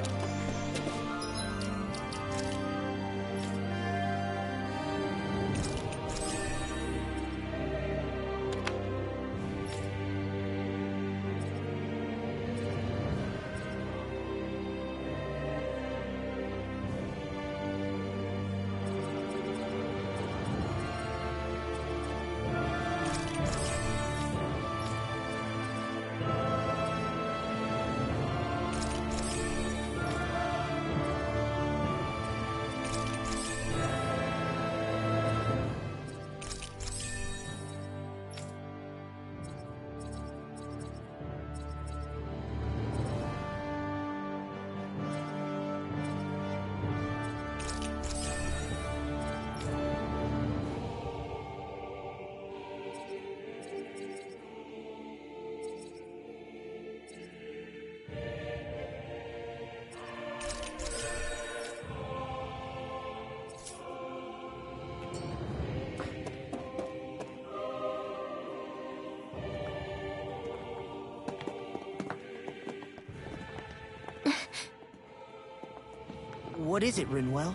What is it, Rinwell?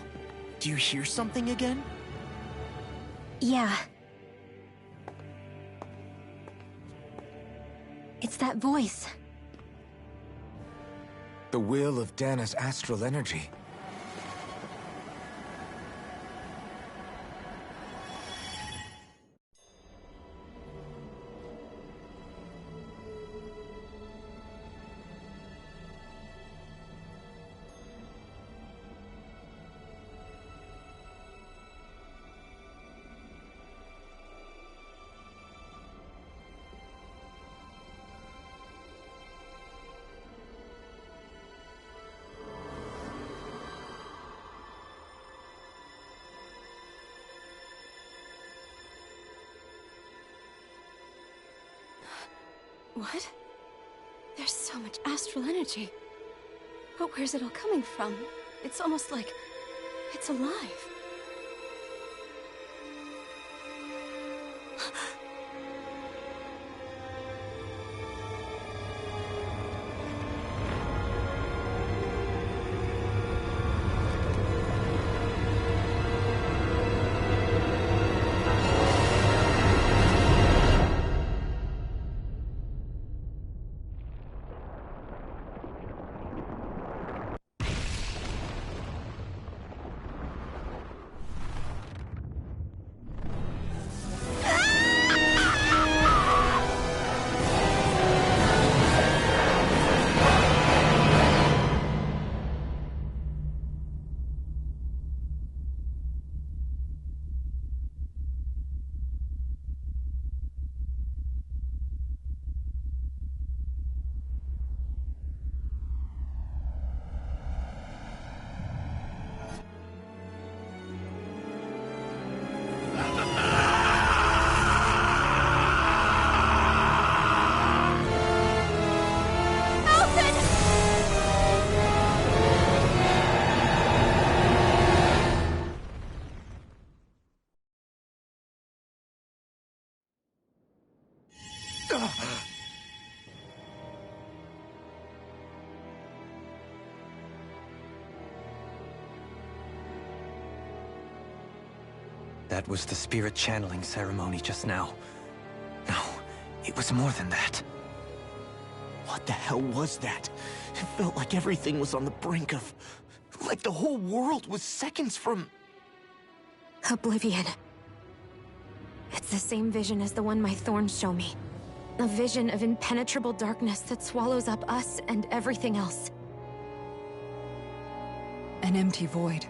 Do you hear something again? Yeah. It's that voice. The will of Dana's astral energy. What? There's so much astral energy. But where's it all coming from? It's almost like it's alive. that was the spirit channeling ceremony just now. No, it was more than that. What the hell was that? It felt like everything was on the brink of... like the whole world was seconds from... Oblivion. It's the same vision as the one my thorns show me. A vision of impenetrable darkness that swallows up us and everything else. An empty void.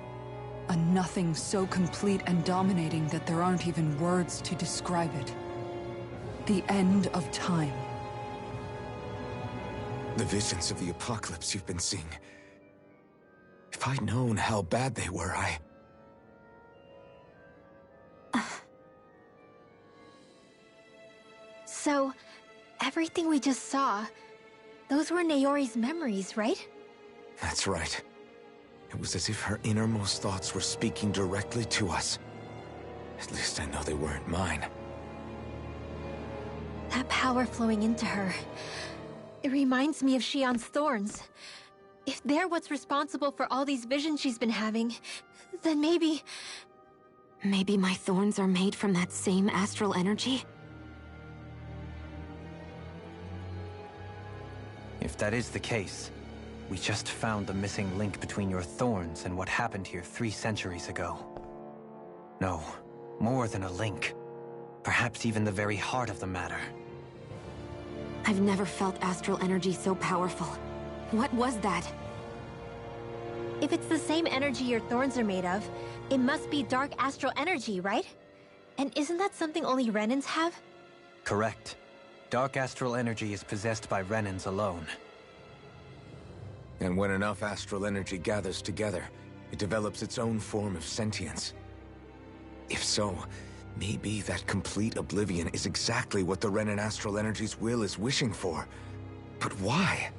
A nothing so complete and dominating that there aren't even words to describe it. The end of time. The visions of the apocalypse you've been seeing. If I'd known how bad they were, So, everything we just saw, those were Naori's memories, right? That's right. It was as if her innermost thoughts were speaking directly to us. At least I know they weren't mine. That power flowing into her, it reminds me of Shion's thorns. If they're what's responsible for all these visions she's been having, then maybe... Maybe my thorns are made from that same astral energy? If that is the case, we just found the missing link between your thorns and what happened here 3 centuries ago. No, more than a link. Perhaps even the very heart of the matter. I've never felt astral energy so powerful. What was that? If it's the same energy your thorns are made of, it must be dark astral energy, right? And isn't that something only Renans have? Correct. Dark astral energy is possessed by Renans alone. And when enough astral energy gathers together, it develops its own form of sentience. If so, maybe that complete oblivion is exactly what the Renan astral energy's will is wishing for. But why?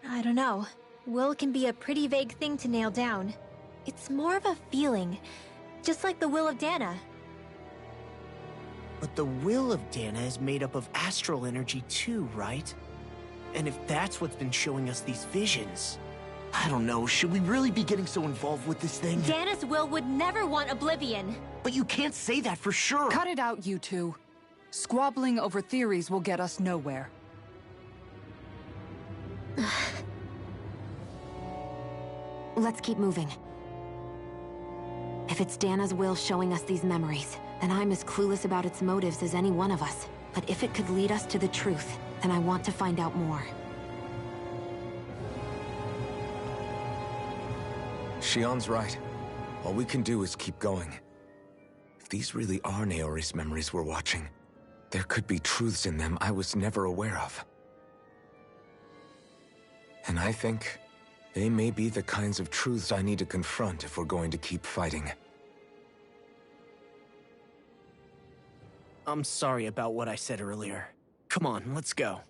I don't know. Will can be a pretty vague thing to nail down. It's more of a feeling, just like the will of Dana. But the will of Dana is made up of astral energy too, right? And if that's what's been showing us these visions... I don't know, should we really be getting so involved with this thing? Dana's will would never want oblivion. But you can't say that for sure. Cut it out, you two. Squabbling over theories will get us nowhere. Let's keep moving. If it's Dana's will showing us these memories, then I'm as clueless about its motives as any one of us. But if it could lead us to the truth, then I want to find out more. Shion's right. All we can do is keep going. If these really are Naori's memories we're watching, there could be truths in them I was never aware of. And I think they may be the kinds of truths I need to confront if we're going to keep fighting. I'm sorry about what I said earlier. Come on, let's go.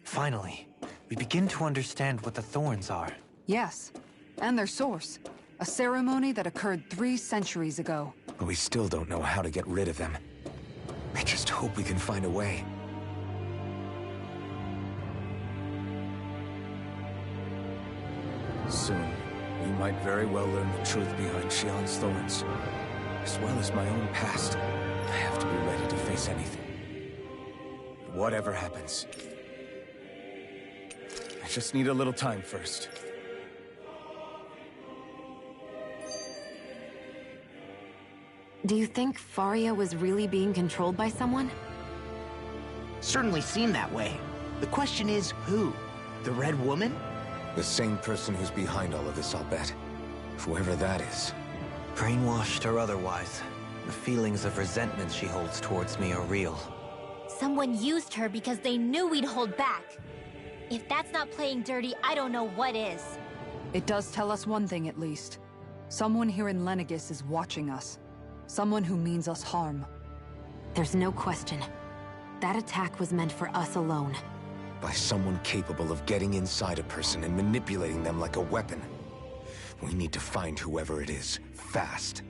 Finally, we begin to understand what the thorns are. Yes, and their source. A ceremony that occurred 3 centuries ago. But we still don't know how to get rid of them. I just hope we can find a way. Soon, we might very well learn the truth behind Shion's thorns. As well as my own past. I have to be ready to face anything. Whatever happens. I just need a little time first. Do you think Faria was really being controlled by someone? Certainly seemed that way. The question is, who? The Red Woman? The same person who's behind all of this, I'll bet. Whoever that is. Brainwashed or otherwise, the feelings of resentment she holds towards me are real. Someone used her because they knew we'd hold back. If that's not playing dirty, I don't know what is. It does tell us one thing at least. Someone here in Lenegis is watching us. Someone who means us harm. There's no question. That attack was meant for us alone. By someone capable of getting inside a person and manipulating them like a weapon. We need to find whoever it is, fast.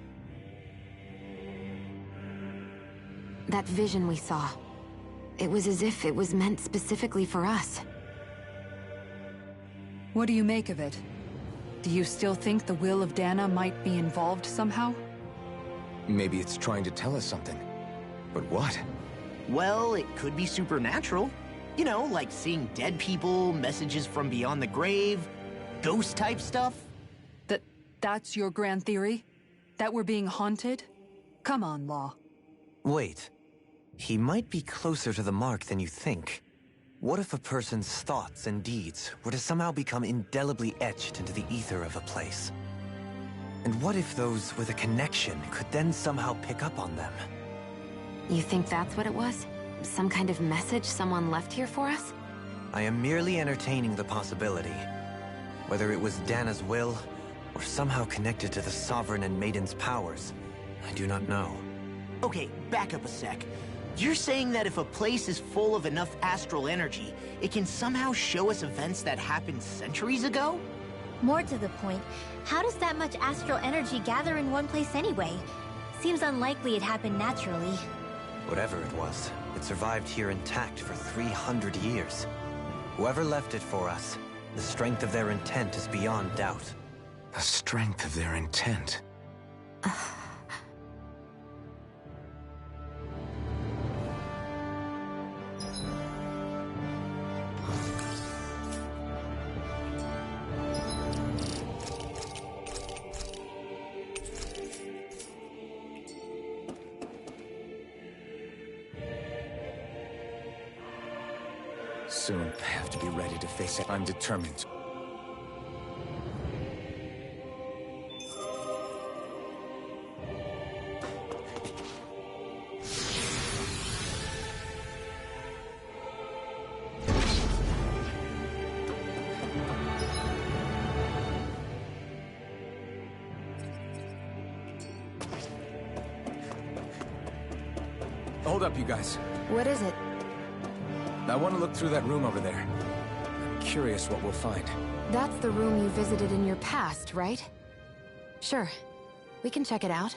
That vision we saw. It was as if it was meant specifically for us. What do you make of it? Do you still think the will of Dana might be involved somehow? Maybe it's trying to tell us something. But what? Well, it could be supernatural. You know, like seeing dead people, messages from beyond the grave, ghost-type stuff. That's your grand theory? That we're being haunted? Come on, Law. Wait. He might be closer to the mark than you think. What if a person's thoughts and deeds were to somehow become indelibly etched into the ether of a place? And what if those with a connection could then somehow pick up on them? You think that's what it was? Some kind of message someone left here for us? I am merely entertaining the possibility. Whether it was Dana's will, or somehow connected to the Sovereign and Maiden's powers, I do not know. Okay, back up a sec. You're saying that if a place is full of enough astral energy, it can somehow show us events that happened centuries ago? More to the point, how does that much astral energy gather in one place anyway? Seems unlikely it happened naturally. Whatever it was, it survived here intact for 300 years. Whoever left it for us, the strength of their intent is beyond doubt. The strength of their intent. Soon, I have to be ready to face it. I'm determined. Hold up, you guys. What is it? I want to look through that room over there. I'm curious what we'll find. That's the room you visited in your past, right? Sure. We can check it out.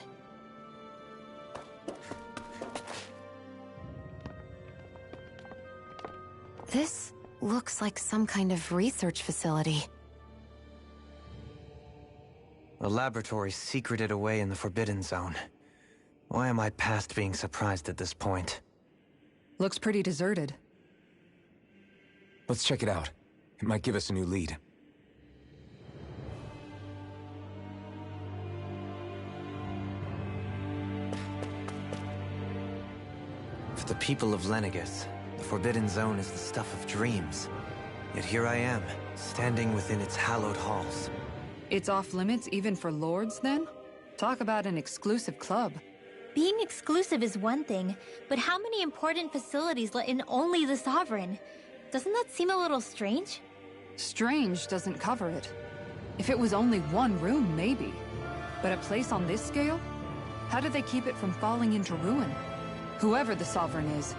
This looks like some kind of research facility. A laboratory secreted away in the Forbidden Zone. Why am I past being surprised at this point? Looks pretty deserted. Let's check it out. It might give us a new lead. For the people of Lenegis, the Forbidden Zone is the stuff of dreams. Yet here I am, standing within its hallowed halls. It's off limits even for lords, then? Talk about an exclusive club. Being exclusive is one thing, but how many important facilities let in only the Sovereign? Doesn't that seem a little strange? Strange doesn't cover it. If it was only one room, maybe. But a place on this scale? How did they keep it from falling into ruin? Whoever the Sovereign is,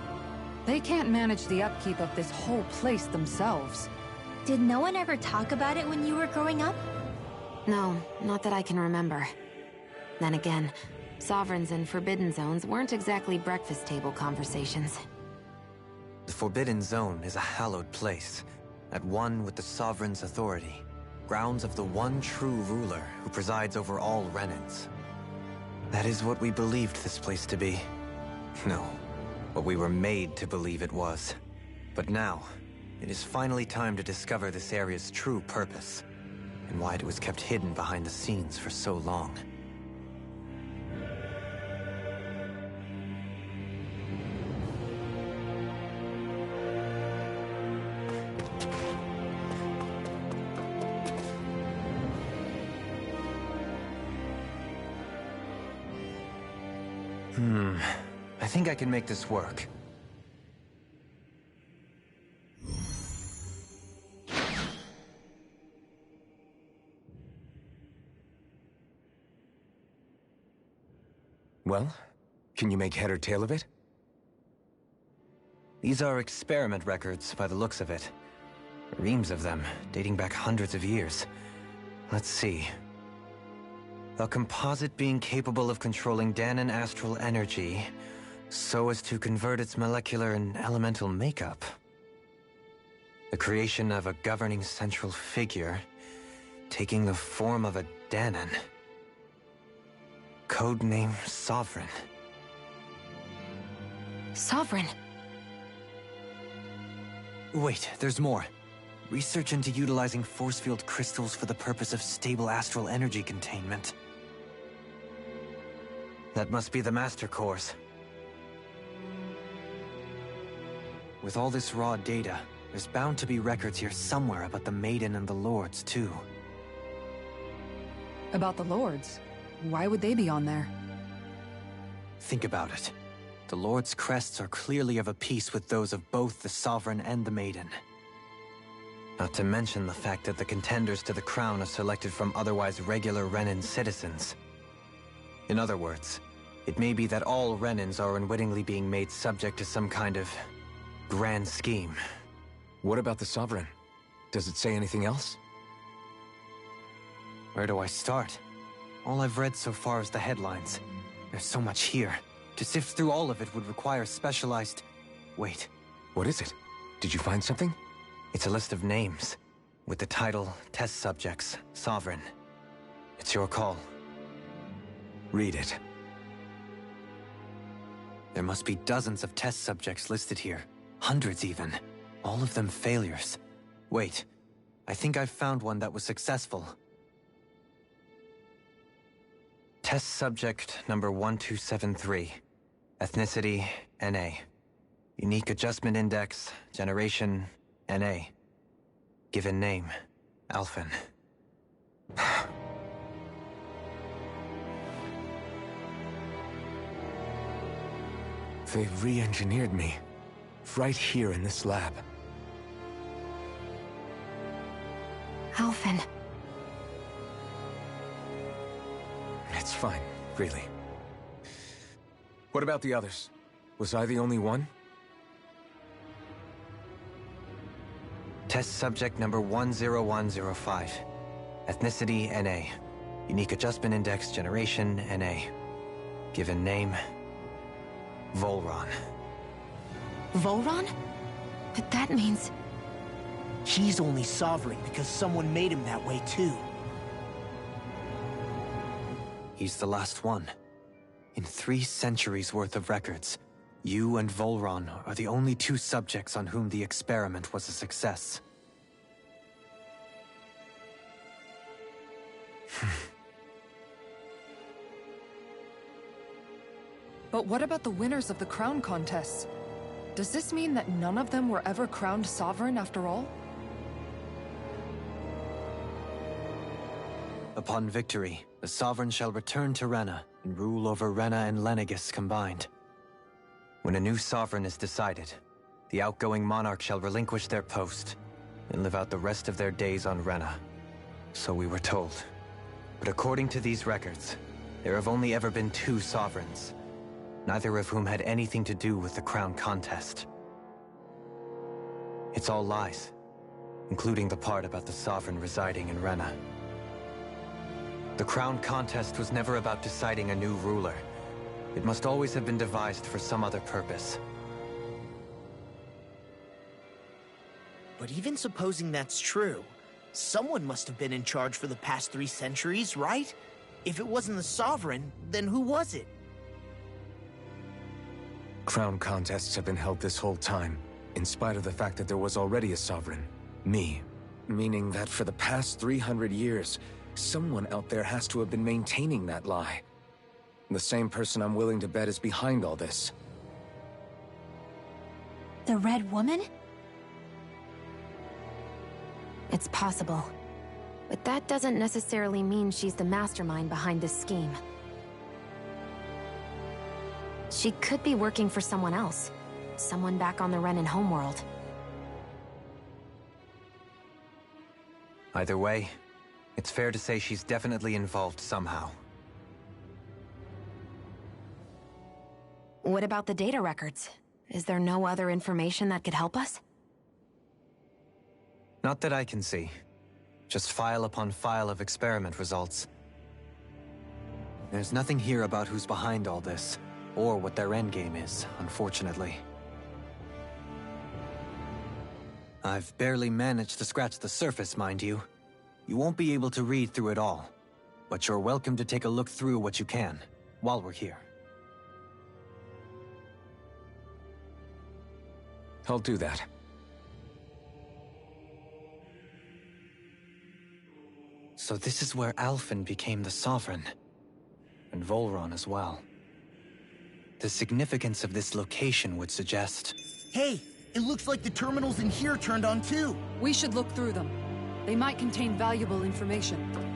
they can't manage the upkeep of this whole place themselves. Did no one ever talk about it when you were growing up? No, not that I can remember. Then again, Sovereigns and Forbidden Zones weren't exactly breakfast table conversations. The Forbidden Zone is a hallowed place, at one with the Sovereign's authority, grounds of the one true ruler who presides over all Renans. That is what we believed this place to be. No, what we were made to believe it was. But now, it is finally time to discover this area's true purpose, and why it was kept hidden behind the scenes for so long. I think I can make this work. Well, can you make head or tail of it? These are experiment records, by the looks of it. Reams of them, dating back hundreds of years. Let's see. A composite being capable of controlling Danan astral energy, so as to convert its molecular and elemental makeup. The creation of a governing central figure, Taking the form of a Danon. Codename Sovereign. Sovereign. Wait, there's more. Research into utilizing force field crystals for the purpose of stable astral energy containment. That must be the Master Cores. With all this raw data, there's bound to be records here somewhere about the Maiden and the Lords, too. About the Lords? Why would they be on there? Think about it. The Lord's crests are clearly of a piece with those of both the Sovereign and the Maiden. Not to mention the fact that the contenders to the crown are selected from otherwise regular Renan citizens. In other words, it may be that all Renans are unwittingly being made subject to some kind of grand scheme. What about the Sovereign? Does it say anything else? Where do I start? All I've read so far is the headlines. There's so much here. To sift through all of it would require specialized... Wait. What is it? Did you find something? It's a list of names, with the title, Test Subjects, Sovereign. It's your call. Read it. There must be dozens of test subjects listed here. Hundreds even. All of them failures. Wait, I think I've found one that was successful. Test subject number 1273. Ethnicity, NA. Unique Adjustment Index, Generation, NA. Given name, Alphen. They've re-engineered me. Right here in this lab. Alphen. It's fine, really. What about the others? Was I the only one? Test subject number 10105. Ethnicity, NA. Unique Adjustment Index, Generation, NA. Given name, Volron. Volron? But that means... He's only Sovereign because someone made him that way too. He's the last one. In 3 centuries worth of records, you and Volron are the only 2 subjects on whom the experiment was a success. But what about the winners of the crown contests? Does this mean that none of them were ever crowned sovereign after all? Upon victory, the Sovereign shall return to Rena and rule over Rena and Lenegis combined. When a new Sovereign is decided, the outgoing monarch shall relinquish their post and live out the rest of their days on Rena. So we were told. But according to these records, there have only ever been 2 Sovereigns, neither of whom had anything to do with the crown contest. It's all lies, including the part about the Sovereign residing in Rena. The crown contest was never about deciding a new ruler. It must always have been devised for some other purpose. But even supposing that's true, someone must have been in charge for the past 3 centuries, right? If it wasn't the Sovereign, then who was it? Crown contests have been held this whole time, in spite of the fact that there was already a Sovereign. Me. Meaning that for the past 300 years, someone out there has to have been maintaining that lie. The same person I'm willing to bet is behind all this. The Red Woman? It's possible. But that doesn't necessarily mean she's the mastermind behind this scheme. She could be working for someone else. Someone back on the Renan homeworld. Either way, it's fair to say she's definitely involved somehow. What about the data records? Is there no other information that could help us? Not that I can see. Just file upon file of experiment results. There's nothing here about who's behind all this, or what their endgame is, unfortunately. I've barely managed to scratch the surface, mind you. You won't be able to read through it all, but you're welcome to take a look through what you can while we're here. I'll do that. So this is where Alphen became the Sovereign, and Volron as well. The significance of this location would suggest... Hey, it looks like the terminals in here turned on too. We should look through them. They might contain valuable information.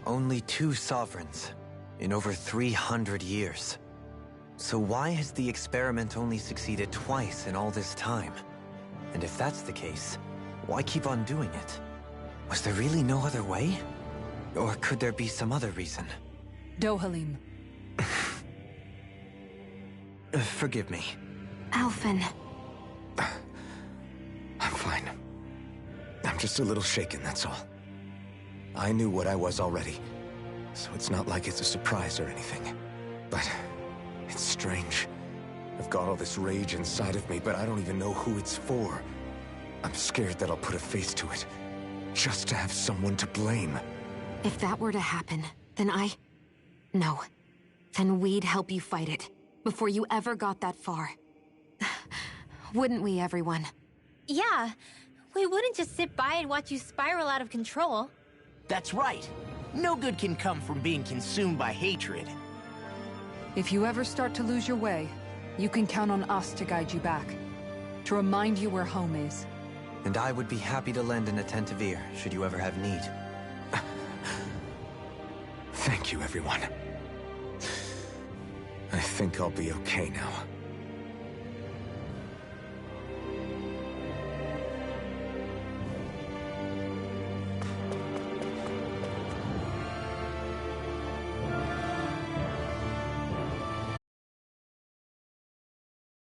Only 2 sovereigns in over 300 years. So why has the experiment only succeeded twice in all this time? And if that's the case, why keep on doing it? Was there really no other way? Or could there be some other reason? Dohalim. Forgive me. Alphen. I'm fine. I'm just a little shaken, that's all. I knew what I was already, so it's not like it's a surprise or anything. But it's strange. I've got all this rage inside of me, but I don't even know who it's for. I'm scared that I'll put a face to it, just to have someone to blame. If that were to happen, then No. Then we'd help you fight it, before you ever got that far. Wouldn't we, everyone? Yeah. We wouldn't just sit by and watch you spiral out of control. That's right. No good can come from being consumed by hatred. If you ever start to lose your way, you can count on us to guide you back. To remind you where home is. And I would be happy to lend an attentive ear, should you ever have need. Thank you, everyone. I think I'll be okay now.